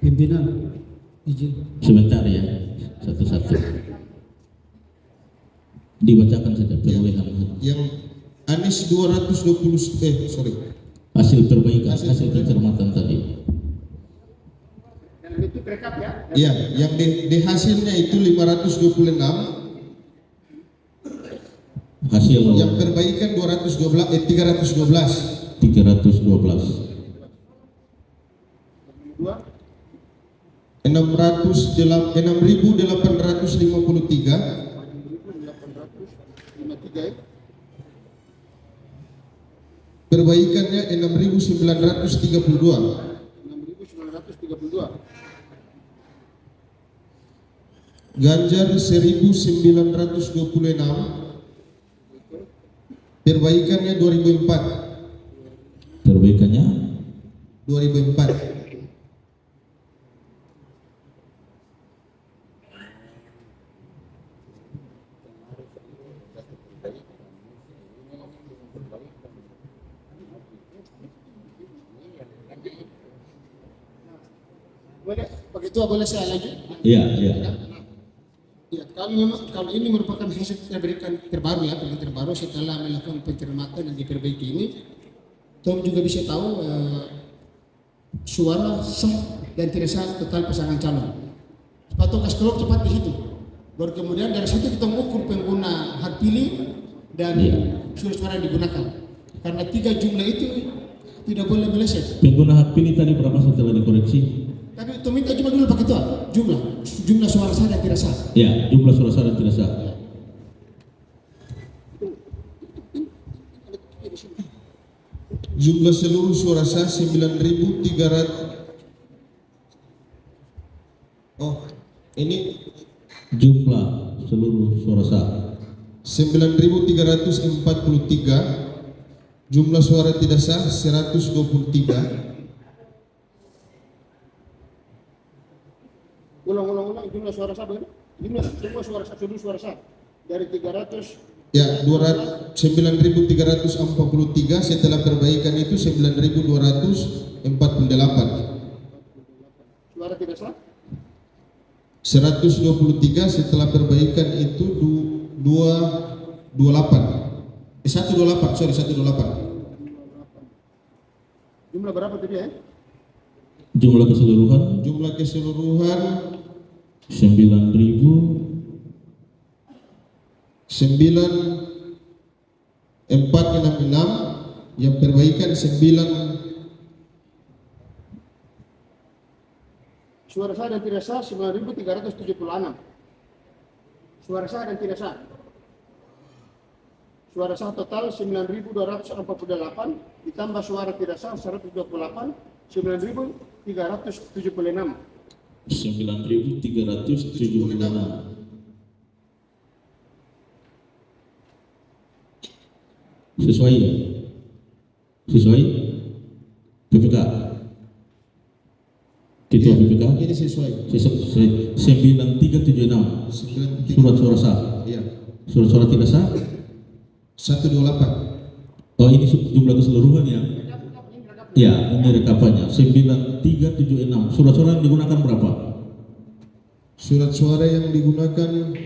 Pimpinan izin. Sebentar ya, satu-satu. Dibacakan saja perolehan Yang Anies 220 hasil perbaikan, hasil pencermatan tadi. Dan itu rekap ya. Iya, yang di hasilnya itu 526, Hasil yang perbaikan 312. 312. 6.853, Perbaikannya 6.932. 6.932. Ganjar 1.926. Perbaikannya 2004. Perbaikannya 2004. Boleh, Pak Ketua, boleh saya lanjut? iya, iya. Ya, kalau ini merupakan hasil perbaikan terbaru ya, perbaikan terbaru setelah melakukan pencermatan dan diperbaiki ini, Tom juga bisa tahu suara sah dan tidak sah total pasangan calon. Sepatu kaskelok cepat di situ. Baru kemudian dari situ kita mengukur pengguna hak pilih dan suara-suara yang digunakan. Karena 3 jumlah itu tidak boleh meleset. Pengguna hak pilih tadi berapa setelah dikoreksi? Tapi itu minta cuma dulu Pak Ketua, jumlah suara sah dan tidak sah. Ya, jumlah suara sah dan tidak sah. Jumlah seluruh suara sah 9.300. Oh, ini Jumlah seluruh suara sah 9.343. Jumlah suara tidak sah 123. Ulang jumlah suara sah bagaimana? Jumlah suara sah, seluruh suara sah dari 300. Ya, 9.343 setelah perbaikan itu 9.248. Suara tidak sah? 123 setelah perbaikan itu 128. Jumlah berapa tadi ya? jumlah keseluruhan Jumlah keseluruhan 9.466, yang perbaikan 9. Suara sah dan tidak sah 9.376. Suara sah dan tidak sah. Suara sah total 9.248 ditambah suara tidak sah 128, 9.376. 9.376. Sesuai ya? Sesuai? PPK? Ketua PPK? Ini sesuai. 9376. Surat suara sah. Iya. Surat suara tidak sah? 128. Oh, ini jumlah keseluruhan ya? Ya, ini rekapannya 9376. Surat suara yang digunakan berapa? Surat suara yang digunakan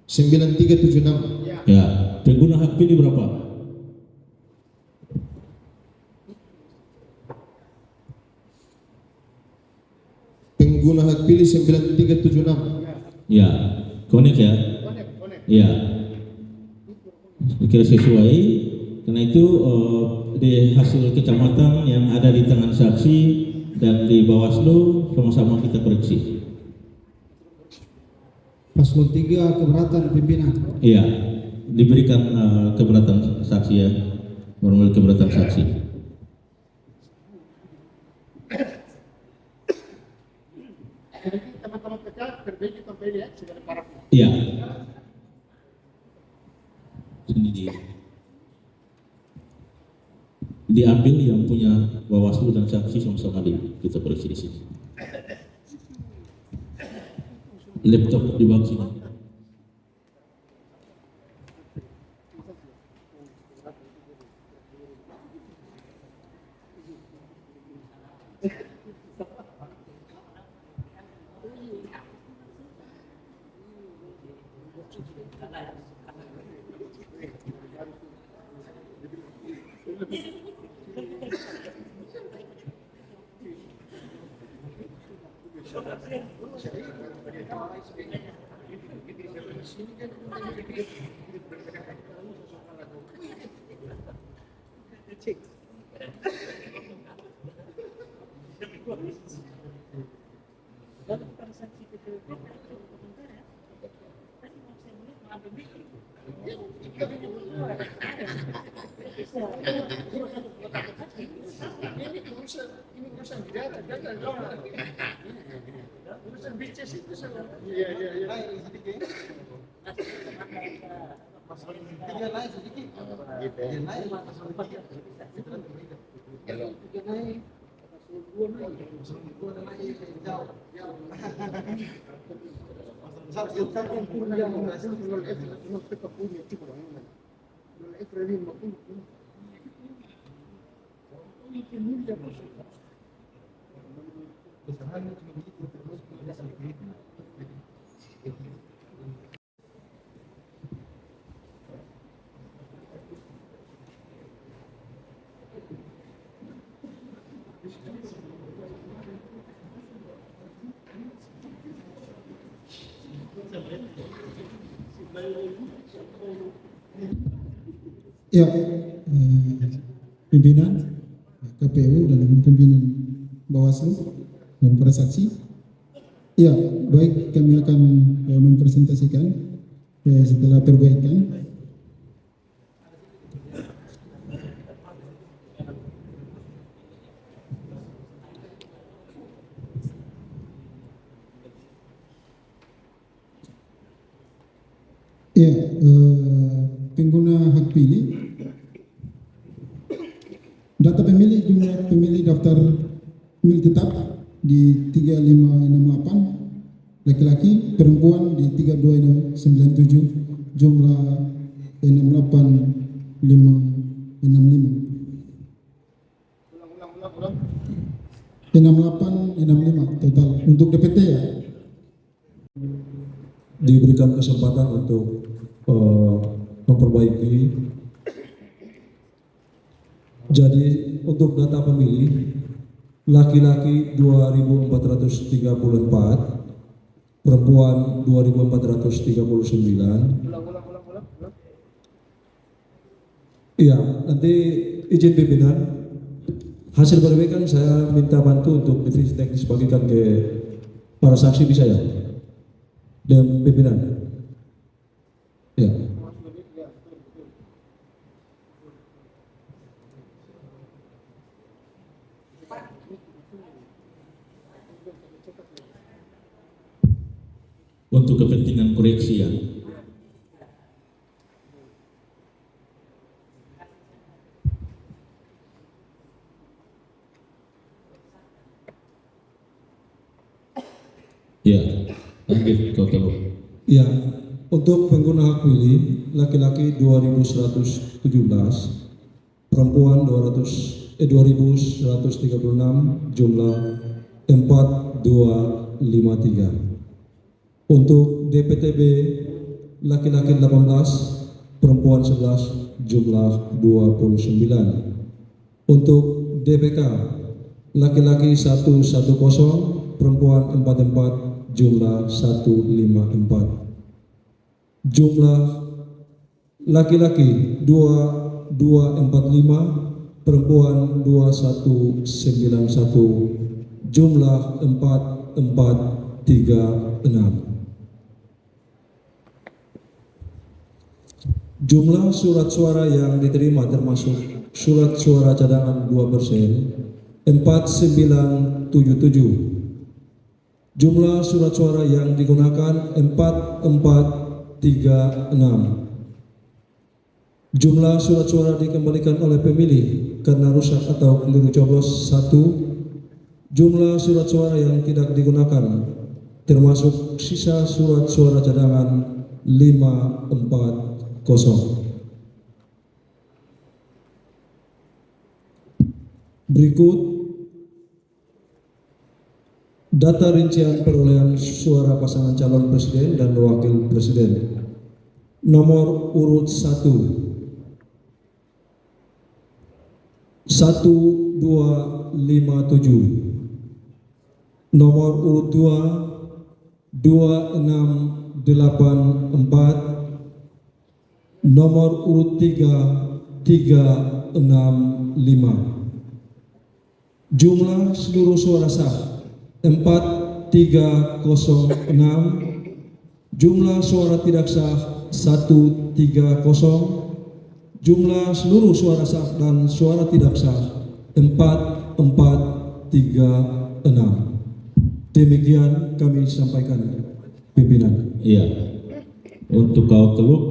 9376. Ya, pengguna hak pilih berapa? Pengguna hak pilih 9376. Ya, connect ya? Ya, kira sesuai. Karena itu di hasil kecamatan yang ada di tangan saksi dan di Bawaslu sama-sama kita koreksi. Paslon 3 keberatan pimpinan. Iya, diberikan keberatan saksi ya, formulir keberatan saksi. Jadi teman-teman PK perbaiki kembali ya, sudah ada parafnya. Iya. Ini diambil yang punya Bawaslu dan saksi sama-sama kita koreksi di sini. Laptop di bawah sini. ini urusan bidara, jangan lama. Urusan bicara itu sama. Iya. Tiga naik sedikit. Gitu ya. Naik. Tiga naik. Ya, pimpinan KPU dan pimpinan Bawaslu dan para saksi. Ya, baik, kami akan mempresentasikan setelah perbaikan. Ya, pengguna hak pilih, data pemilih, jumlah pemilih daftar pemilih tetap di 3568, laki-laki, perempuan di 3297, jumlah 68565. 6865 total untuk DPT ya. Diberikan kesempatan untuk memperbaiki. Jadi untuk data pemilih, laki-laki 2434, perempuan 2439. Iya, nanti izin pimpinan, hasil perbaikan saya minta bantu untuk divisi teknis bagikan ke para saksi, bisa ya? Dan pimpinan. Ya. Untuk kepentingan koreksi ya. Ya, lanjut kau tahu. Ya, untuk pengguna hak pilih, laki-laki 2117, perempuan 2136, jumlah 4253. Untuk DPTB, laki-laki 18, perempuan 11, jumlah 29. Untuk DPK, laki-laki 110, perempuan 44, jumlah 154. Jumlah laki-laki 2245, perempuan 2191, jumlah 4436. Jumlah surat suara yang diterima termasuk surat suara cadangan 2%, 4977. Jumlah surat suara yang digunakan 4436. Jumlah surat suara dikembalikan oleh pemilih karena rusak atau keliru coblos 1. Jumlah surat suara yang tidak digunakan termasuk sisa surat suara cadangan 540. Berikut data rincian perolehan suara pasangan calon presiden dan wakil presiden. Nomor urut 1 1257. Nomor urut 2 2684. Nomor urut 3 365. Jumlah seluruh suara sah 4306. Jumlah suara tidak sah 130. Jumlah seluruh suara sah dan suara tidak sah 4 436. Demikian kami sampaikan pimpinan. Iya. Untuk kau teluk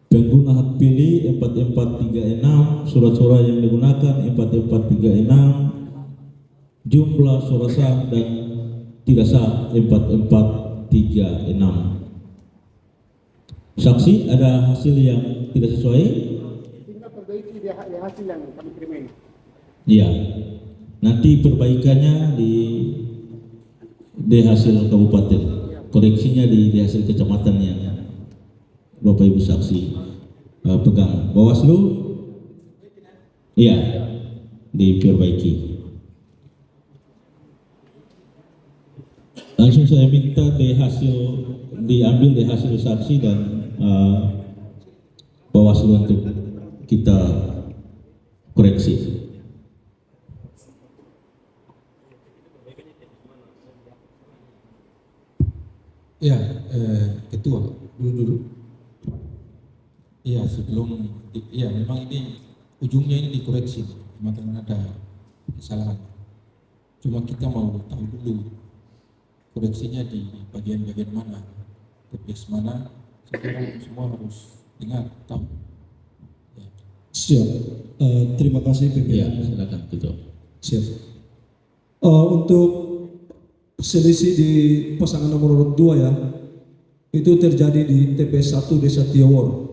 pengguna hak pilih 4436, surat-surat yang digunakan 4436, jumlah surat sah dan tidak sah 4436. Saksi, ada hasil yang tidak sesuai? Tinggal perbaiki di hasil yang kami kirim ini. Iya. Nanti perbaikannya di hasil kabupaten, koreksinya di hasil kecamatan yang Bapak Ibu saksi pegang. Bawaslu, iya, diperbaiki. Langsung saya minta diambil di hasil saksi dan Bawaslu untuk kita koreksi. Ya, Ketua, dulu. Iya, iya memang ini ujungnya ini dikoreksi, memang ada kesalahan. Cuma kita mau tahu dulu koreksinya di bagian-bagian mana, TPS mana, sekarang semua harus ingat, tahu. Ya. Siap. Terima kasih pimpinan. Iya, silakan Ketua. Siap. Untuk selisih di pasangan nomor urut 2 ya, itu terjadi di TPS 1 Desa Tiawor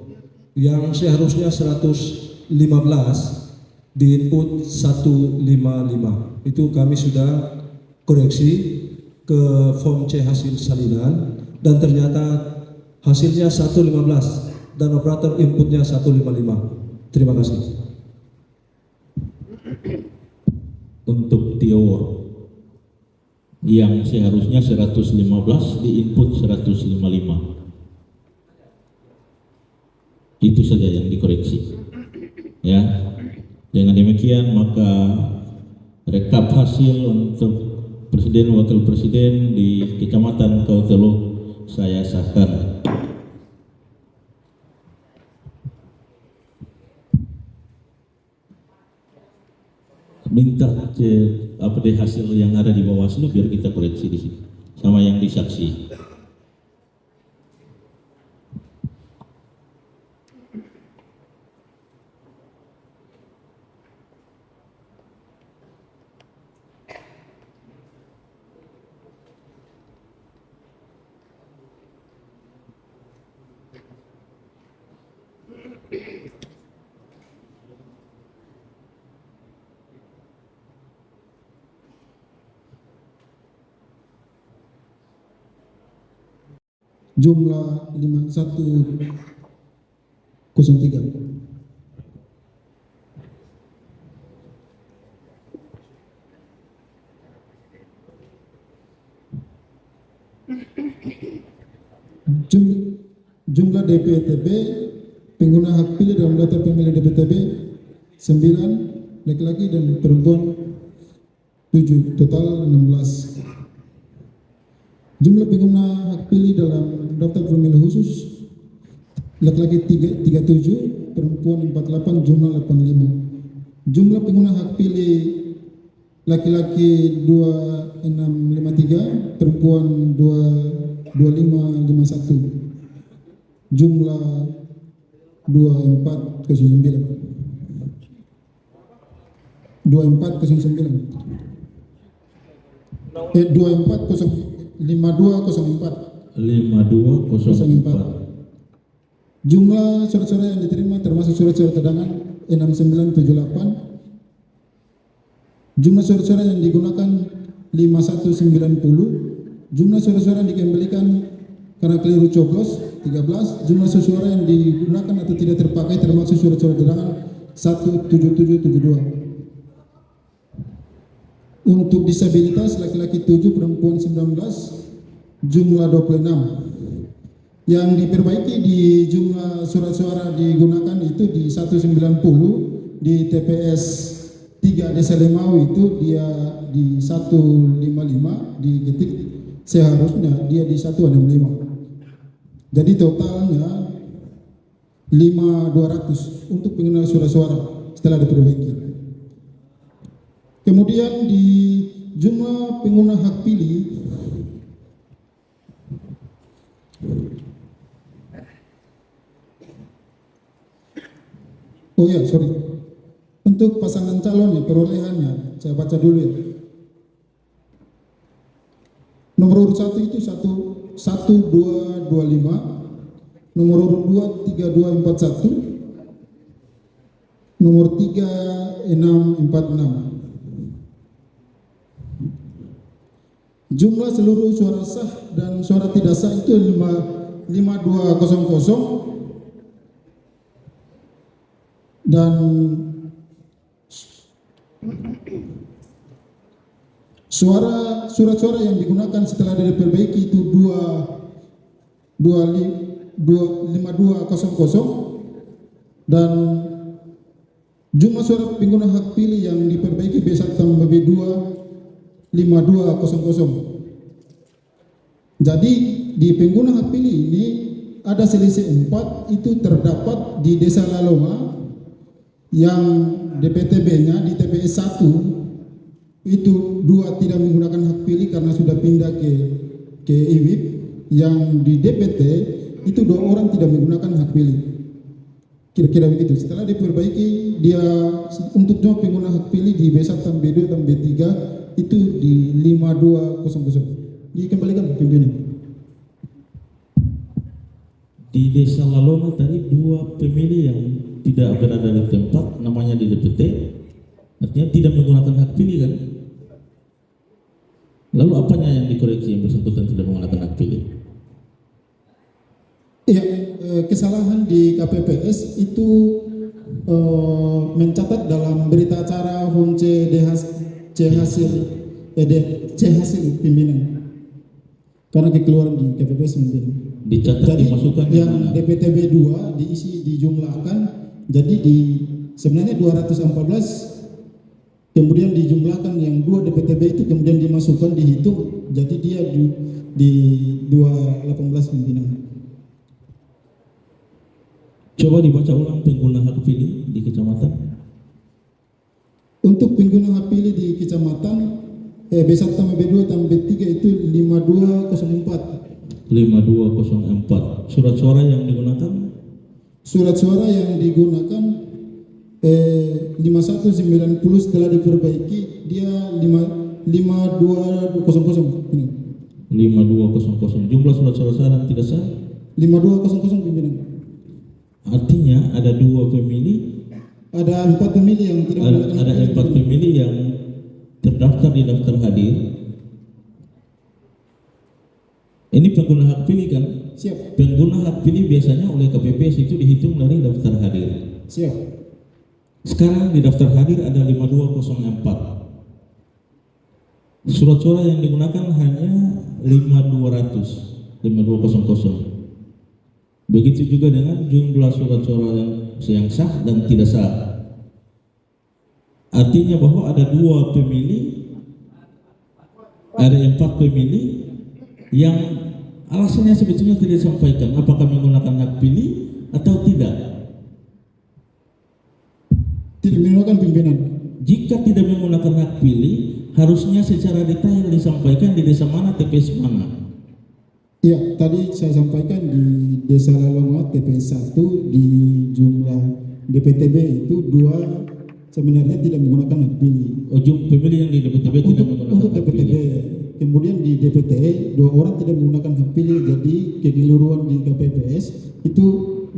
yang seharusnya 115 di input 155. Itu kami sudah koreksi ke form C hasil salinan dan ternyata hasilnya 115 dan operator inputnya 155. Terima kasih. Untuk Tiawor yang seharusnya 115 di input 155. Itu saja yang dikoreksi. Ya. Dengan demikian maka rekap hasil untuk Presiden Wakil Presiden di Kecamatan Kauteluk saya sahkan. Minta apa deh hasil yang ada di Bawaslu biar kita koreksi di sini sama yang disaksi. Jumlah 5103. Jumlah DPTB pengguna hak pilih dalam daftar pemilih DPTB 9 laki-laki dan perempuan 7, total 16. Jumlah pengguna hak pilih dalam daftar pemilih khusus laki-laki 37, perempuan 48, jumlah 85. Jumlah pengguna hak pilih laki-laki 2653, perempuan 2551. Jumlah 2409. 5204. Jumlah surat-surat yang diterima termasuk surat-surat cadangan 6978. Jumlah surat-surat yang digunakan 5190. Jumlah surat-surat yang dikembalikan karena keliru coblos 13. Jumlah surat-surat yang digunakan atau tidak terpakai termasuk surat-surat cadangan 17772. Untuk disabilitas laki-laki 7, perempuan 19, jumlah 26. Yang diperbaiki di jumlah surat suara digunakan itu di 190, di TPS 3 Desa Lemau itu dia di 155, di ketik seharusnya dia di 165. Jadi totalnya 5200 untuk pengguna surat suara setelah diperbaiki. Kemudian di jumlah pengguna hak pilih untuk pasangan calon ya, perolehannya saya baca dulu ya. Nomor urut 1 itu 1225, nomor urut 2 3241, nomor 3 646. Jumlah seluruh suara sah dan suara tidak sah itu 5200 dan surat suara yang digunakan setelah diperbaiki itu 5200 dan jumlah suara pengguna hak pilih yang diperbaiki B1 tambah B2 5200. Jadi di pengguna hak pilih ini ada selisih 4 itu terdapat di Desa Lalonga yang DPTB-nya di TPS 1 itu 2 tidak menggunakan hak pilih karena sudah pindah ke IWIP. Yang di DPT itu 2 orang tidak menggunakan hak pilih. Kira-kira begitu. Setelah diperbaiki dia untuk jumlah pengguna hak pilih di B1 dan B2 dan B3 itu di 5200. Dikembalikan pimpinan. Di Desa Lalonga tadi 2 pemilih yang tidak berada di tempat, namanya di DPT, artinya tidak menggunakan hak pilih kan? Lalu apanya yang dikoreksi yang bersangkutan tidak menggunakan hak pilih? Iya, kesalahan di KPPS itu mencatat dalam berita acara Home C hasil pimpinan karena kekeluaran di KPPS pimpinan. Dicatat, Jadi dimasukkan yang di mana? DPTB 2 diisi dijumlahkan, jadi sebenarnya 214, kemudian dijumlahkan yang 2 DPTB itu kemudian dimasukkan dihitung, jadi dia di 218 pimpinan. Coba dibaca ulang pengguna hak pilih di kecamatan. Untuk pengguna hak pilih di kecamatan B1 tambah B2 tambah B3 itu 5204. 5204. Surat suara yang digunakan? Surat suara yang digunakan 5190 setelah diperbaiki dia 5200 ini. 5200. Jumlah surat suara sah dan tidak sah? 5200 pimpinan. Artinya ada 2 pemilih, Ada 4 pemilih yang tidak menggunakan ada hak pilih. 4 pemilih yang terdaftar di daftar hadir. Ini pengguna hak pilih kan? Siap, Pengguna hak pilih biasanya oleh KPPS itu dihitung dari daftar hadir. siap. Sekarang di daftar hadir ada 5204. Surat suara yang digunakan hanya 5200. Begitu juga dengan jumlah surat suara yang sah dan tidak sah. Artinya bahwa ada 2 pemilih, ada 4 pemilih yang alasannya sebetulnya tidak disampaikan, apakah menggunakan hak pilih atau tidak. Tidak menggunakan pimpinan. Jika tidak menggunakan hak pilih, harusnya secara detail disampaikan di desa mana, TPS mana. Iya, tadi saya sampaikan di Desa Lalonga TPS 1 di jumlah DPTB itu 2 sebenarnya tidak menggunakan hak pilih. Pemilih yang di DPTB tidak menggunakan Untuk hak DPTB, pilih. kemudian di DPT 2 orang tidak menggunakan hak pilih, jadi keseluruhan di KPPS itu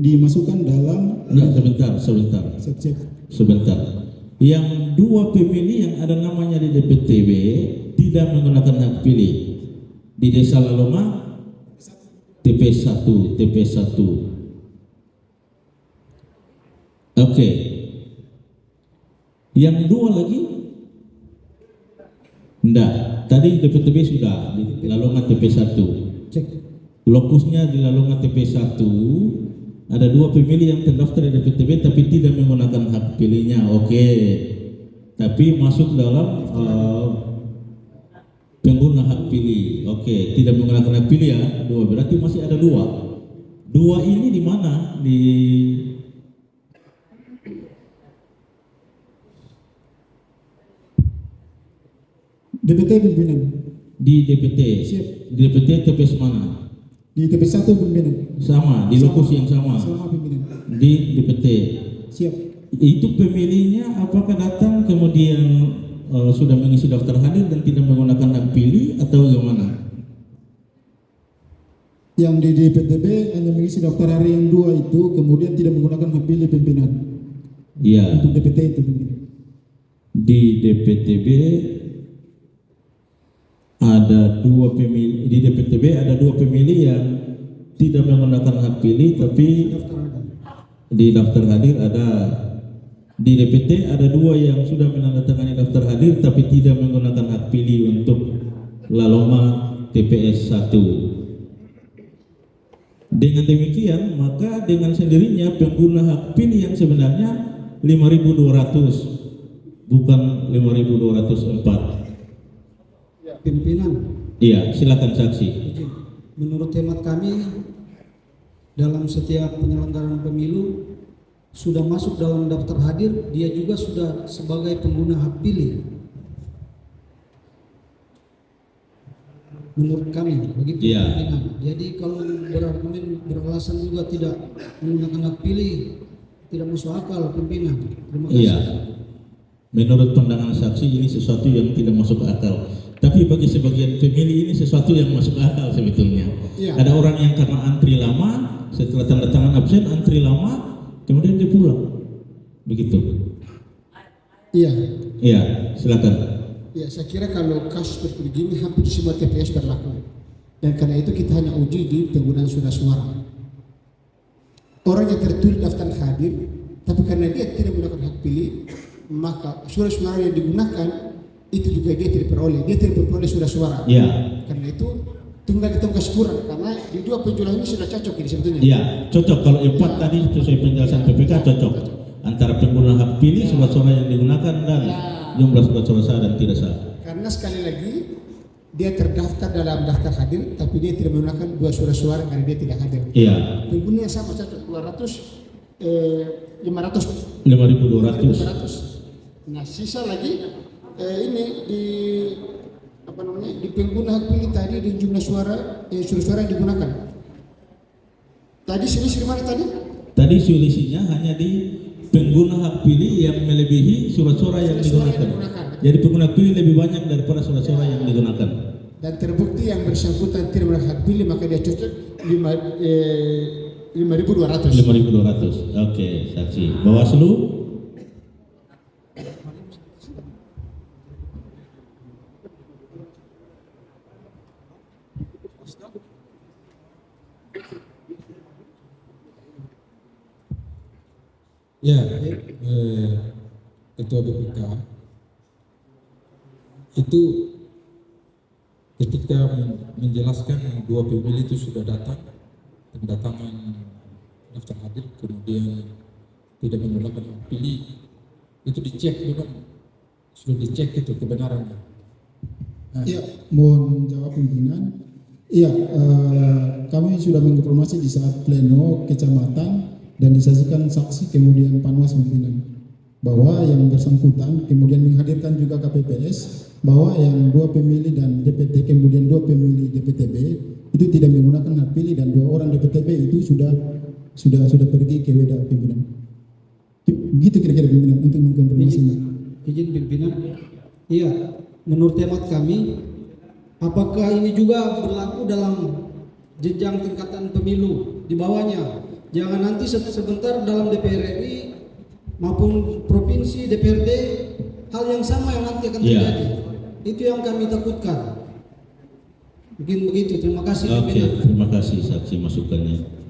dimasukkan dalam. Enggak, sebentar. Sebentar. Yang 2 pemilih yang ada namanya di DPTB tidak menggunakan hak pilih di Desa Lalonga TPS 1. Oke. Yang 2 lagi? Enggak. Tadi DPTB sudah di Lalonga TPS 1. Cek. Lokusnya di Lalonga TPS 1. Ada 2 pemilih yang terdaftar di DPTB tapi tidak menggunakan hak pilihnya. Oke. Tapi masuk dalam pengguna hak pilih. Oke, tidak menggunakan hak pilih ya. 2 berarti masih ada 2. 2 ini di mana? DPT pimpinan. Di DPT. Siap. Di DPT TPS mana? Di TPS 1 pimpinan. Sama, di lokasi yang sama. Sama pimpinan. Di DPT. Siap. Itu pemilihnya apakah datang kemudian sudah mengisi daftar hadir dan tidak menggunakan hak pilih atau bagaimana? Yang di DPTB hanya mengisi daftar hari yang 2 itu, kemudian tidak menggunakan hak pilih pimpinan. Iya. Untuk DPT itu pimpinan. Di DPTB ada 2 pemilih. Di DPTB ada 2 pemilih yang tidak menggunakan hak pilih, tapi di daftar hadir ada. Di DPT ada 2 yang sudah menandatangani daftar hadir tapi tidak menggunakan hak pilih untuk Laloma TPS 1. Dengan demikian, maka dengan sendirinya pengguna hak pilih yang sebenarnya 5.200 bukan 5.204. Pimpinan, Iya, silakan saksi. menurut hemat kami dalam setiap penyelenggaraan pemilu sudah masuk dalam daftar hadir, dia juga sudah sebagai pengguna hak pilih. Menurut kami begitu Iya. pimpinan. Jadi kalau berargumen beralasan juga tidak menggunakan hak pilih tidak masuk akal pimpinan. Terima kasih. Iya. Menurut pandangan saksi ini sesuatu yang tidak masuk akal. Tapi bagi sebagian pemilih ini sesuatu yang masuk akal sebetulnya. Iya. Ada orang yang karena antri lama, setelah tanda tangan absen antri lama, kemudian dia pulang. Begitu. Iya. Iya, silakan. Ya, saya kira kalau kasus seperti begini hampir semua TPS berlaku. Dan karena itu kita hanya uji di penggunaan surat suara. Orang yang tertulis daftar hadir, tapi karena dia tidak menggunakan hak pilih, maka surat suara yang digunakan itu juga dia tidak peroleh. Dia tidak memperoleh surat suara. Iya. Karena itu tinggal kita kasih kurang karena di 2 penjumlahan ini sudah cocok ini sebetulnya. Iya, cocok. Kalau 4 tadi sesuai penjelasan PPK cocok. Antara pengguna hak pilih, surat suara yang digunakan dan jumlah surat suara sah dan tidak sah. Karena sekali lagi dia terdaftar dalam daftar hadir, tapi dia tidak menggunakan 2 surat suara karena dia tidak hadir. Iya. Penggunanya sama saja 500. 5.200. Nah sisa lagi ini di apa namanya di pengguna hak pilih tadi di jumlah suara suara yang digunakan. Tadi selisih mana tadi? Tadi selisihnya hanya di pengguna hak pilih yang melebihi surat suara yang digunakan. Jadi pengguna pilih lebih banyak daripada surat suara yang digunakan. Dan terbukti yang bersangkutan tidak menggunakan hak pilih maka dia cocok 5.200. 5.200. Oke, saksi. Bawaslu. Ya, Ketua BPK itu ketika menjelaskan 2 pemilih itu sudah datang, pendatangan daftar hadir, kemudian tidak menggunakan hak pilih, itu dicek memang sudah dicek itu kebenarannya. Nah, Iya, mohon jawab pimpinan. Iya, kami sudah menginformasi di saat pleno kecamatan dan disaksikan saksi kemudian Panwas pimpinan bahwa yang bersangkutan kemudian menghadirkan juga KPPS bahwa yang 2 pemilih dan DPT kemudian 2 pemilih DPTB itu tidak menggunakan hak pilih dan 2 orang DPTB itu sudah pergi ke WDA pimpinan. Begitu kira-kira pimpinan untuk mengkonfirmasinya. Izin pimpinan. Iya, menurut hemat kami, apakah ini juga berlaku dalam jenjang tingkatan pemilu di bawahnya? Jangan nanti sebentar dalam DPR RI maupun provinsi DPRD hal yang sama yang nanti akan terjadi. Itu yang kami takutkan. Mungkin begitu. Terima kasih. Oke, terima kasih saksi masukannya.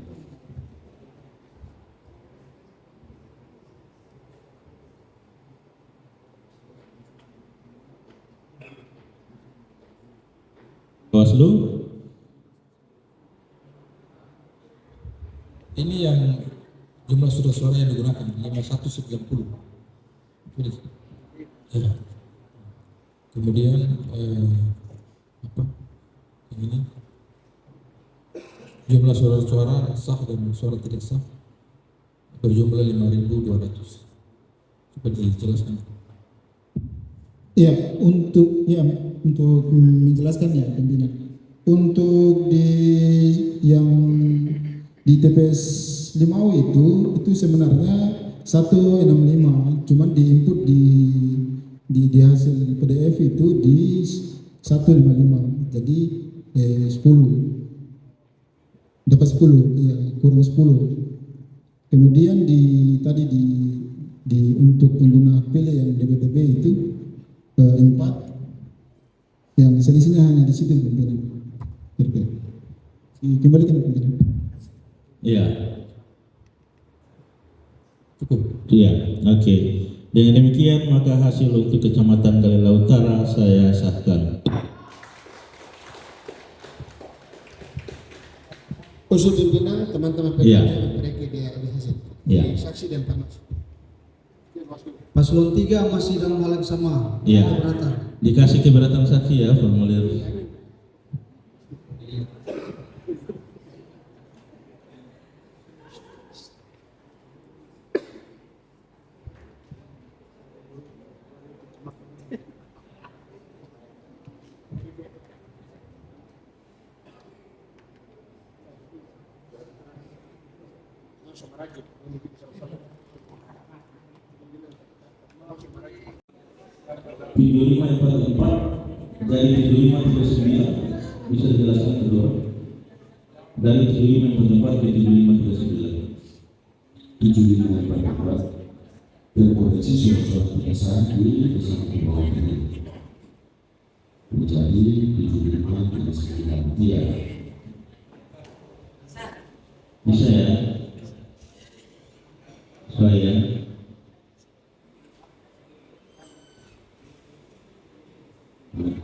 Bawaslu. ini yang jumlah surat suara yang digunakan 5190. Ya. Kemudian apa? Yang ini jumlah suara sah dan suara tidak sah berjumlah 5.200. Coba dijelaskan. Ya, untuk ya untuk menjelaskan ya pimpinan. Untuk yang di TPS Limau itu sebenarnya 165, cuman diinput di hasil PDF itu di 155, jadi 10 dapat 10, ya kurang 10. Kemudian tadi untuk pengguna hak pilih yang DPTB itu 4, yang selisihnya hanya di situ pimpinan. Oke. Kembalikan pimpinan. Iya. Cukup. Iya, oke. Dengan demikian maka hasil untuk Kecamatan Galela Utara saya sahkan. Usul pimpinan teman-teman Iya. PKD mereka di hasil. Iya. Saksi dan panas. Paslon 3 masih dalam hal yang sama. Iya. Keberatan. Dikasih keberatan saksi ya formulir. Video 5 yang 44 dari video 5 ke 9 bisa dijelaskan kedua. Dari video 5 yang 44 ke video 5 ke 9. 75 berpotensi surat kebiasaan di bersama di bawah ini menjadi 75 ke 9. Iya. Bisa ya. Saya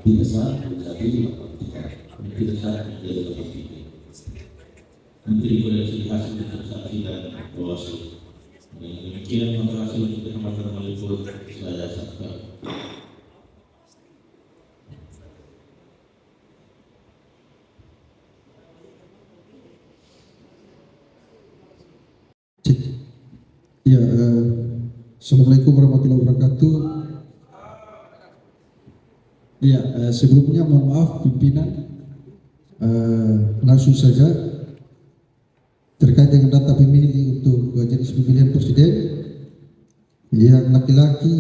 tidak sah menjadi 83. tidak salah menjadi 83. Nanti dikoreksi hasil transaksi dan Bawaslu. Dengan demikian maka hasil untuk Kecamatan Malimpur saya sahkan. Ya, Assalamualaikum warahmatullahi wabarakatuh. Ya, sebelumnya mohon maaf pimpinan, langsung saja terkait dengan data pemilih untuk jenis pemilihan presiden yang laki-laki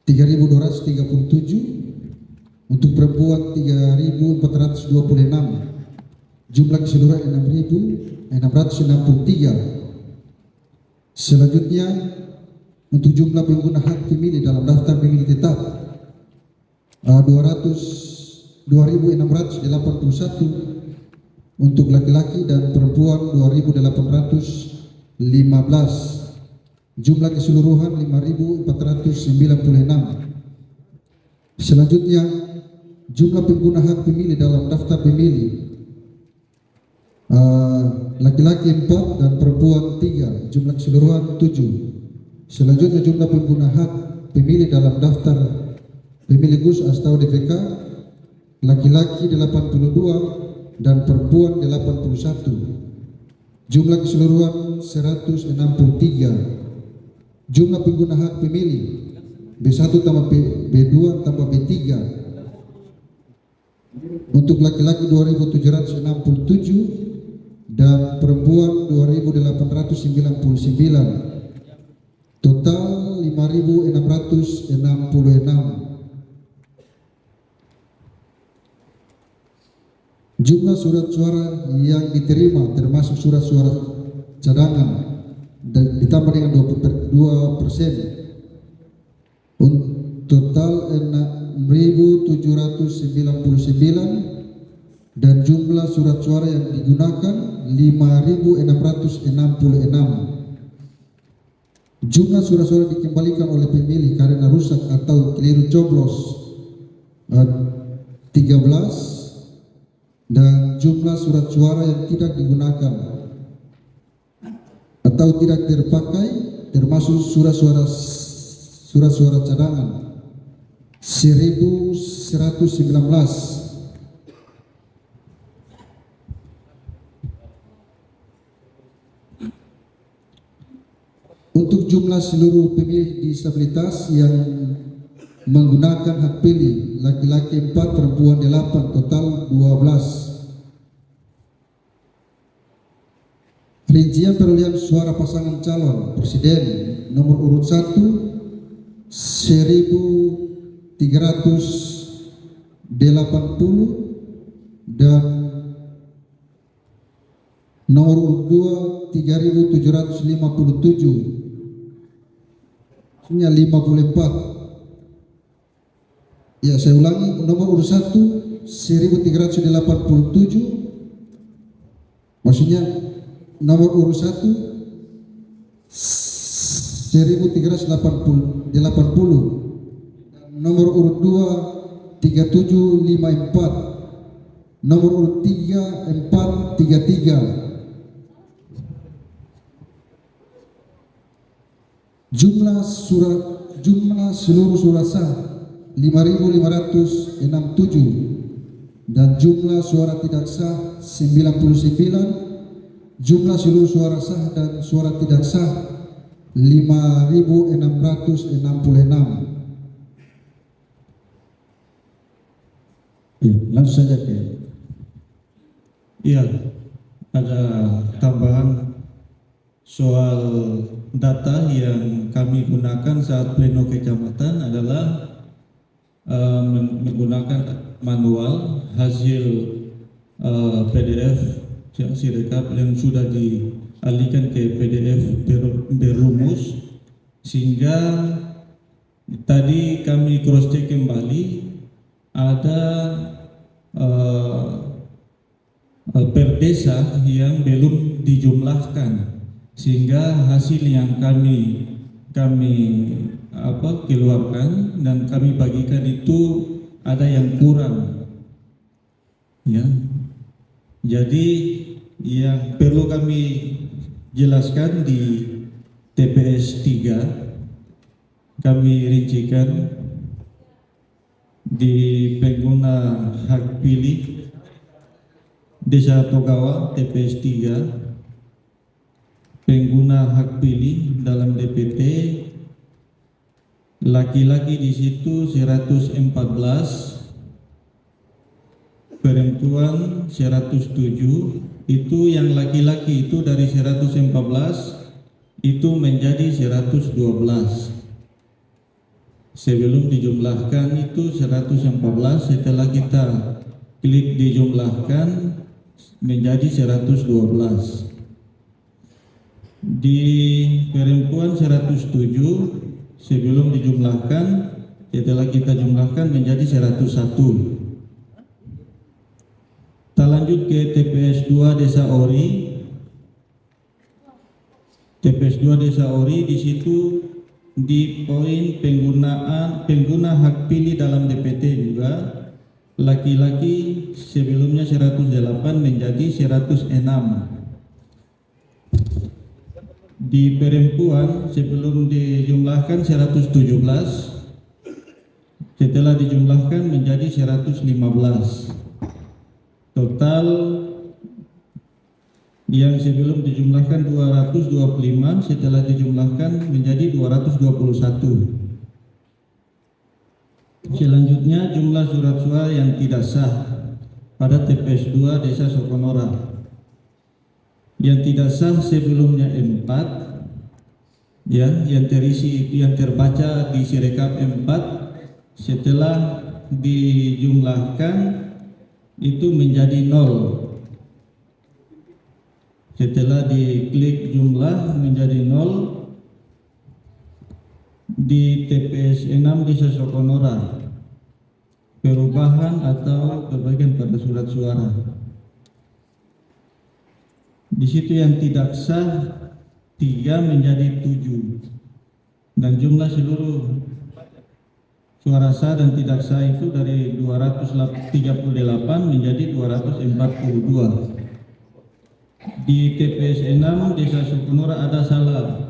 3.237, untuk perempuan 3.426, jumlah keseluruhan 6.663. Selanjutnya untuk jumlah pengguna hak pemilih dalam daftar pemilih tetap 2.681, untuk laki-laki dan perempuan 2.815, jumlah keseluruhan 5.496. Selanjutnya jumlah pengguna hak pemilih dalam daftar pemilih laki-laki 4 dan perempuan 3, jumlah keseluruhan 7. Selanjutnya jumlah pengguna hak pemilih dalam daftar pemilih khusus atau DPK laki-laki 82 dan perempuan 81, jumlah keseluruhan 163. Jumlah pengguna hak pemilih B1 tambah B2 tambah B3, untuk laki-laki 2.767 dan perempuan 2.899, total 5.666. Jumlah surat suara yang diterima termasuk surat suara cadangan dan ditambah dengan 2%, total 6.799, dan jumlah surat suara yang digunakan 5.666. Jumlah surat suara dikembalikan oleh pemilih karena rusak atau keliru coblos 13, dan jumlah surat suara yang tidak digunakan atau tidak terpakai termasuk surat suara cadangan 1.119. Untuk jumlah seluruh pemilih disabilitas yang menggunakan hak pilih, laki-laki 4, perempuan 8, total 12. Rincian perolehan suara pasangan calon presiden nomor urut 1 1380 dan nomor urut 2 3757, maksudnya 54. Ya, saya ulangi, nomor urut 1 1387, maksudnya nomor urut 1 1380, nomor urut 2 3754, nomor urut 3 433. Jumlah seluruh surat sah 5.567 dan jumlah suara tidak sah 99. Jumlah seluruh suara sah dan suara tidak sah 5.666. Ya, langsung saja ke. Iya, ada tambahan soal data yang kami gunakan saat pleno kecamatan adalah menggunakan manual hasil PDF Sirekap yang sudah dialihkan ke PDF berumus, sehingga tadi kami cross check kembali ada per desa yang belum dijumlahkan, sehingga hasil yang kami keluarkan dan kami bagikan itu ada yang kurang, ya. Jadi yang perlu kami jelaskan di TPS 3 kami rincikan di pengguna hak pilih Desa Togawa TPS 3, pengguna hak pilih dalam DPT laki-laki di situ 114, perempuan 107. Itu yang laki-laki itu dari 114 itu menjadi 112. Sebelum dijumlahkan itu 114, setelah kita klik dijumlahkan menjadi 112. Di perempuan 107 sebelum dijumlahkan, setelah kita jumlahkan menjadi 101. Kita lanjut ke TPS 2 Desa Ori. TPS 2 Desa Ori, di situ di poin pengguna hak pilih dalam DPT juga laki-laki sebelumnya 108 menjadi 106. Di perempuan sebelum dijumlahkan 117, setelah dijumlahkan menjadi 115. Total yang sebelum dijumlahkan 225, setelah dijumlahkan menjadi 221. Selanjutnya jumlah surat suara yang tidak sah pada TPS 2 Desa Sokonora. Yang tidak sah sebelumnya 4, ya, yang terisi itu yang terbaca di Sirekap 4, setelah dijumlahkan itu menjadi 0. Setelah diklik jumlah menjadi 0 di TPS 6 Desa Sokonora. Perubahan atau perbaikan pada surat suara. Di situ yang tidak sah 3 menjadi 7 dan jumlah seluruh suara sah dan tidak sah itu dari 238 menjadi 242. Di TPS 6 Desa Sokonora ada salah.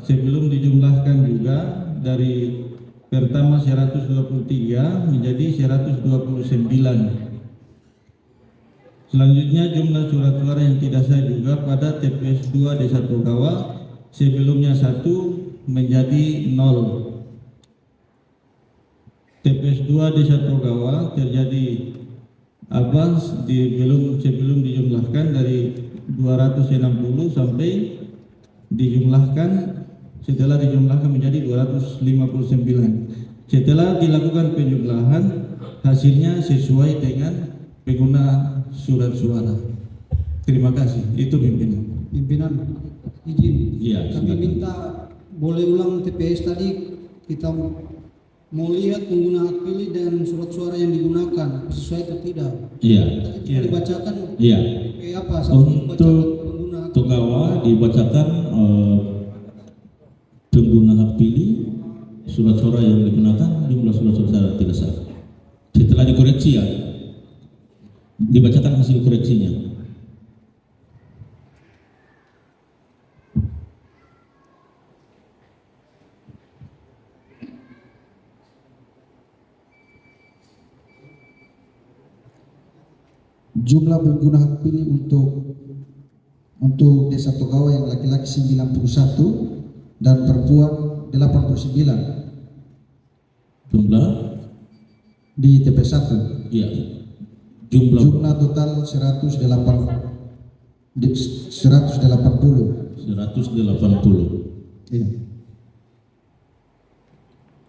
Sebelum dijumlahkan juga dari pertama 123 menjadi 129. Selanjutnya jumlah surat suara yang tidak sah juga pada TPS 2 Desa Togawa, sebelumnya 1 menjadi 0. TPS 2 Desa Togawa terjadi sebelum dijumlahkan dari 260 sampai dijumlahkan, setelah dijumlahkan menjadi 259. Setelah dilakukan penjumlahan, hasilnya sesuai dengan pengguna surat suara. Terima kasih. Itu pimpinan. Pimpinan izin, Iya, kami silakan. minta boleh ulang TPS tadi, kita mau lihat pengguna hak pilih dan surat suara yang digunakan sesuai atau tidak. Iya. Tadi cuma dibacakan Iya. apa satu bacakan Untuk pengguna hak Togawa dibacakan pengguna hak pilih, surat suara yang digunakan, jumlah surat suara tidak sah. Setelah dikoreksi ya, dibacakan hasil koreksinya. Jumlah pengguna hak pilih untuk Desa Togawa yang laki-laki 91 dan perempuan 89 Jumlah di TPS 1. iya. Jumlah Total 180. 180. Iya.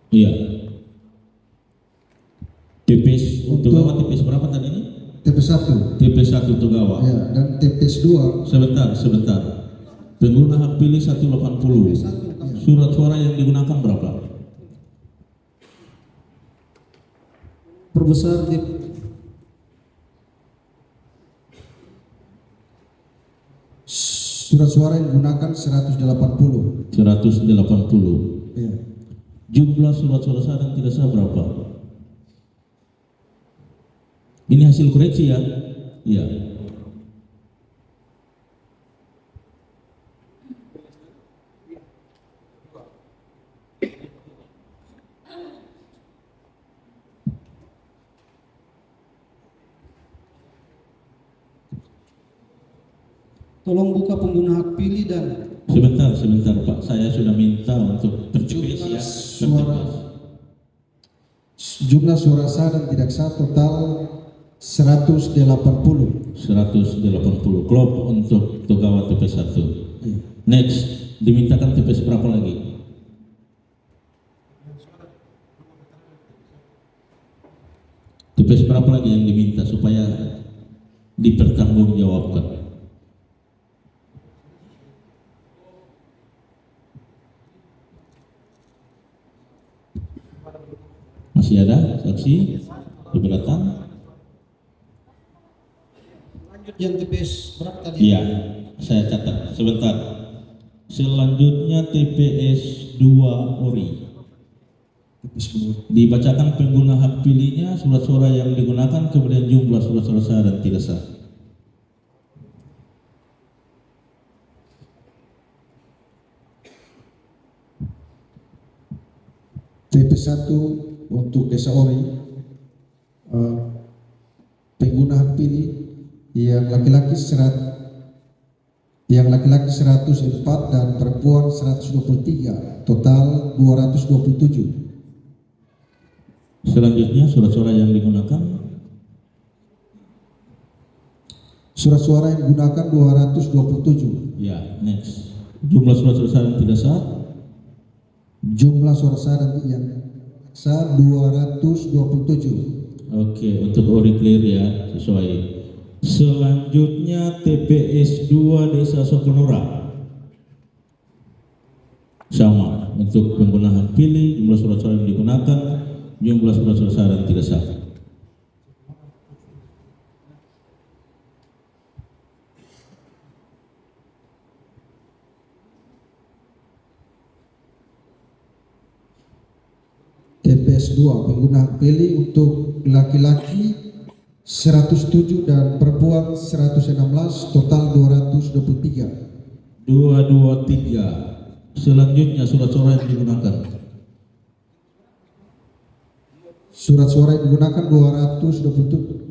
Iya. TPS Togawa TPS berapa tadi ini? TPS 1. TPS 1 Togawa. Ya, dan TPS 2 Sebentar. Pengguna hak pilih 180. Surat suara yang digunakan berapa? perbesar di surat suara yang digunakan 180. 180. Iya. Jumlah surat suara sah dan tidak sah berapa? Ini hasil koreksi ya? Iya. tolong buka pengguna hak pilih dan Sebentar Pak, saya sudah minta untuk tertulis ya. Jumlah suara sah dan tidak sah total 180. 180 klop untuk Togawa TPS 1. Next, dimintakan TPS berapa lagi? TPS berapa lagi yang diminta supaya dipertanggungjawabkan? Masih ada saksi keberatan? yang TPS berapa tadi? Iya, saya catat. Sebentar. Selanjutnya TPS 2 Ori. Dibacakan pengguna hak pilihnya, surat suara yang digunakan, kemudian jumlah surat suara sah dan tidak sah. TPS 1 untuk Desa Ori, pengguna hak pilih yang laki-laki 104 dan perempuan 123, total 227. Selanjutnya surat suara yang digunakan, Surat suara yang digunakan 227. ya, next. Jumlah surat suara sah dan tidak sah, Jumlah suara sah dan yang sah 227. oke, untuk Ori clear ya, sesuai. Selanjutnya TPS 2 Desa Sokonora. Sama, untuk pengguna hak pilih, jumlah surat suara yang digunakan, jumlah surat suara sah dan tidak sah. TPS 2 pengguna hak pilih untuk laki-laki 107 dan perempuan 116, total 223. 223. Selanjutnya surat suara yang digunakan, Surat suara yang digunakan 227.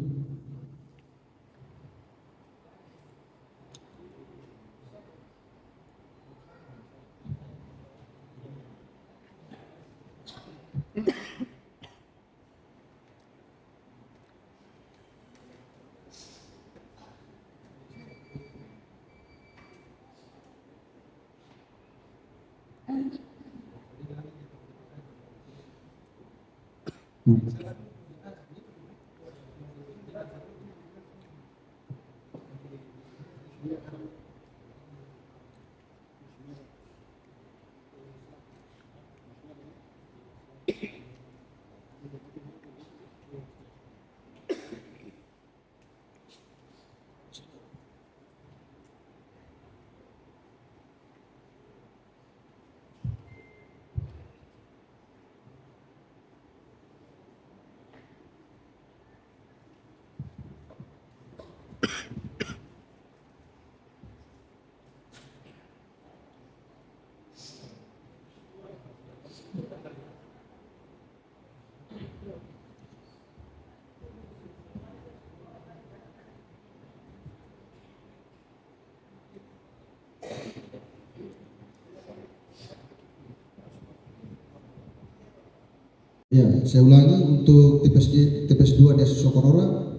Ya, saya ulangi untuk TPS 2 Desa Sokonora,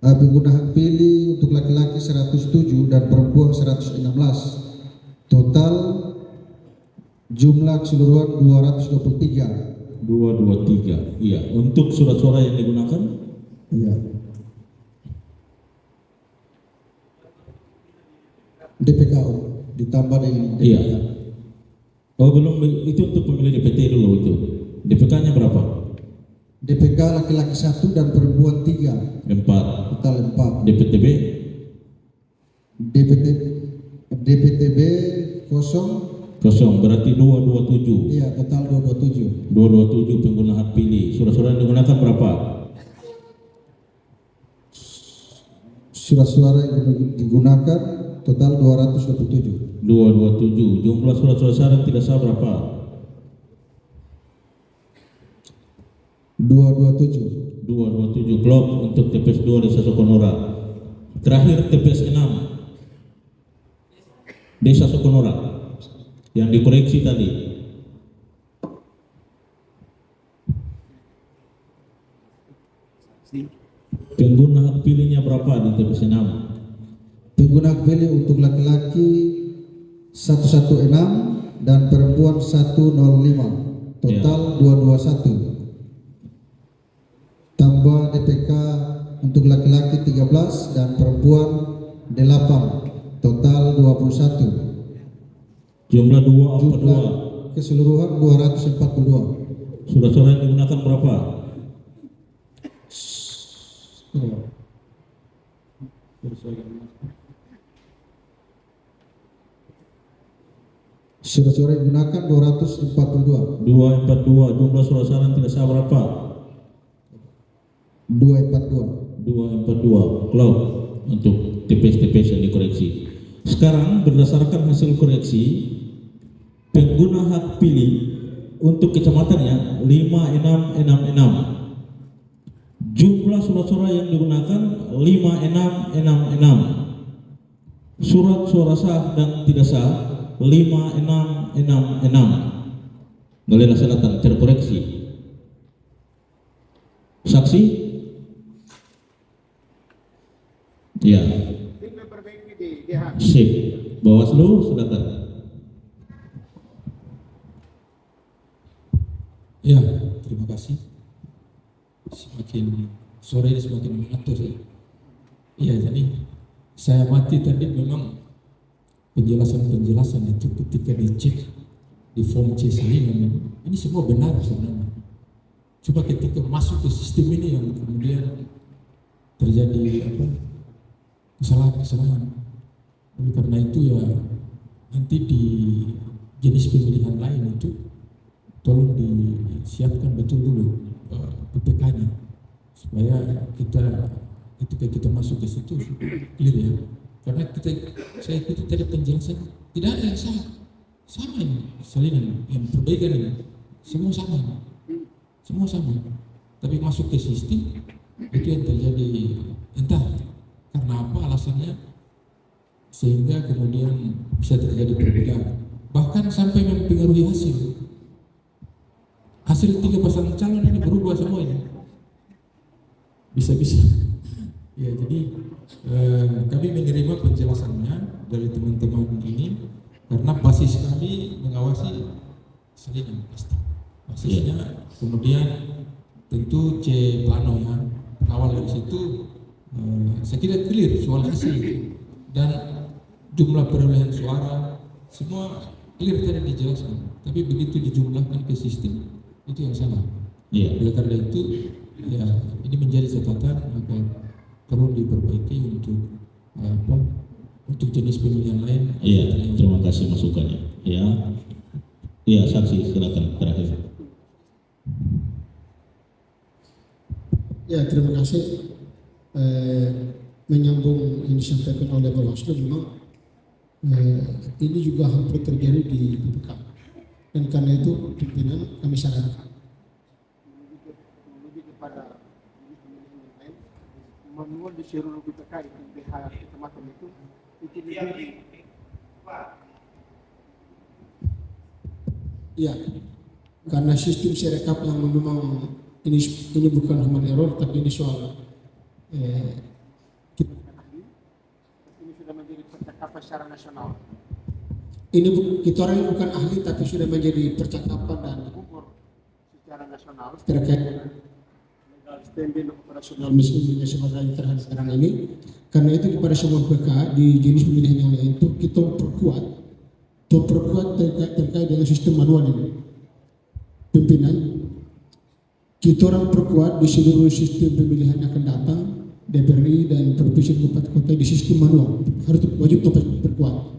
pengguna hak pilih untuk laki-laki 107 dan perempuan 116. Total jumlah keseluruhan 223. 223. Iya, untuk surat suara yang digunakan? Iya. DPKO ditambah dengan DPK. Iya. Oh belum, itu untuk pemilih DPT dulu itu. DPK-nya berapa? DPK laki-laki 1 dan perempuan 3. 4. Total 4. DPTB? DPTB kosong. Kosong, berarti 227. Iya, total 227. 227 pengguna hak pilih. Surat-suara yang digunakan berapa? Surat suara yang digunakan total 227. 227. Jumlah surat-suara sah dan tidak sah berapa? 227. 227 klop untuk TPS 2 Desa Sokonora. Terakhir TPS 6 Desa Sokonora yang dikoreksi tadi. Pengguna hak pilihnya berapa di TPS 6? Pengguna hak pilih untuk laki-laki 116 dan perempuan 105. Total 221. Tambah DPK untuk laki-laki 13 dan perempuan 8. Total 21. Jumlah 2 Jumlah keseluruhan 242. Surat-suara yang digunakan berapa? Surat-suara yang digunakan 242. 242. Jumlah surat-suara yang tidak sah berapa? 242. 242 klop untuk TPS-TPS yang dikoreksi. Sekarang berdasarkan hasil koreksi, pengguna hak pilih untuk kecamatannya 5666. Jumlah surat-suara yang digunakan 5666. Surat suara sah dan tidak sah 5666. Galera Selatan terkoreksi. Saksi? Ya. Sip. Bawaslu sudah tahu. Ya, terima kasih. Semakin sore ini semakin mengatur ya. Iya, jadi saya amati tadi memang penjelasan-penjelasan itu ketika dicek di form C salinan ini semua benar sebenarnya. Cuma ketika masuk ke sistem ini yang kemudian terjadi kesalahan-kesalahan. Oleh karena itu ya nanti di jenis pemilihan lain itu tolong disiapkan betul dulu PPK-nya supaya kita ketika kita masuk ke situ clear ya. Karena saya ikuti tadi penjelasan tidak ada yang salah, sama ini salinan yang perbaikan ini semua sama. Tapi masuk ke sistem itu yang terjadi entah karena apa alasannya sehingga kemudian bisa terjadi perbedaan bahkan sampai mempengaruhi hasil 3 pasangan calon ini berubah semua ini bisa ya. Jadi kami menerima penjelasannya dari teman-teman ini karena basis kami mengawasi salinan pasti basisnya kemudian tentu C plano ya. Awal dari situ saya kira clear soal hasil dan jumlah perolehan suara semua clear tadi dijelaskan. Tapi begitu dijumlahkan ke sistem itu yang salah. Iya. Oleh karena itu ya ini menjadi catatan agar perlu diperbaiki untuk jenis pemilihan lain. Iya, terima kasih masukannya. Ya, iya saksi silakan terakhir. Ya, terima kasih. Menyambung ini disampaikan oleh Bawaslu, memang ini juga hampir terjadi di BPK, dan karena itu pimpinan kami sarankan lebih kepada manual di seluruh BPK itu BH kecamatan itu lebih ya, karena sistem sirekap yang memang ini bukan human error, tapi ini soal ini sudah menjadi percakapan secara nasional. Ini kita orang bukan ahli, tapi sudah menjadi percakapan dan umur secara nasional terkait dengan legal standing operasional mesin sebagai terhadap sekarang ini. Karena itu kepada semua BK di jenis pemilihan yang lain itu kita perkuat terkait dengan sistem manual ini. Pimpinan kita orang perkuat di seluruh sistem pemilihan yang akan datang, DPRI dan provinsi kabupaten kota di sistem manual harus wajib perkuat.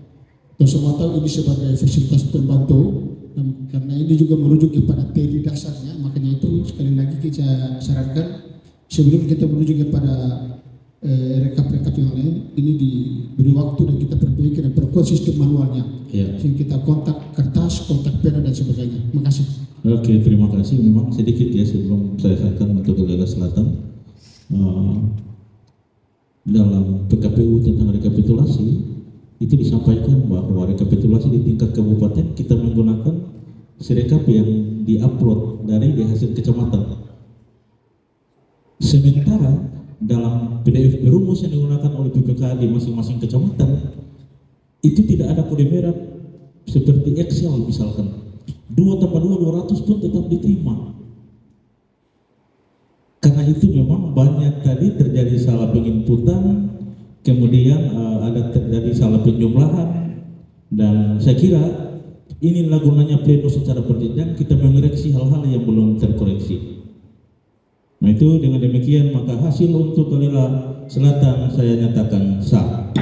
Dan semua tahu ini sebagai fasilitas pembantu, dan karena ini juga merujuk kepada teori dasarnya, makanya itu sekali lagi kita sarankan sebelum kita menuju kepada rekap-rekap yang lain, ini diberi waktu dan kita perbaiki dan perkuat sistem manualnya. Ya. Sehingga kita kontak kertas, kontak pena dan sebagainya. Terima kasih. Oke, terima kasih. Memang sedikit ya sebelum saya serahkan untuk Daerah Selatan. Dalam PKPU tentang rekapitulasi itu disampaikan bahwa rekapitulasi di tingkat kabupaten kita menggunakan sirekap yang diupload dari hasil kecamatan. Sementara dalam PDF berumus yang digunakan oleh PPK di masing-masing kecamatan itu tidak ada kode merah seperti Excel misalkan 2 tambah 2 200 pun tetap diterima. Karena itu memang banyak tadi terjadi salah penginputan, kemudian ada terjadi salah penjumlahan, dan saya kira inilah gunanya pleno secara berjenjang, kita mengoreksi hal-hal yang belum terkoreksi. Nah itu dengan demikian maka hasil untuk Daerah Selatan saya nyatakan sah.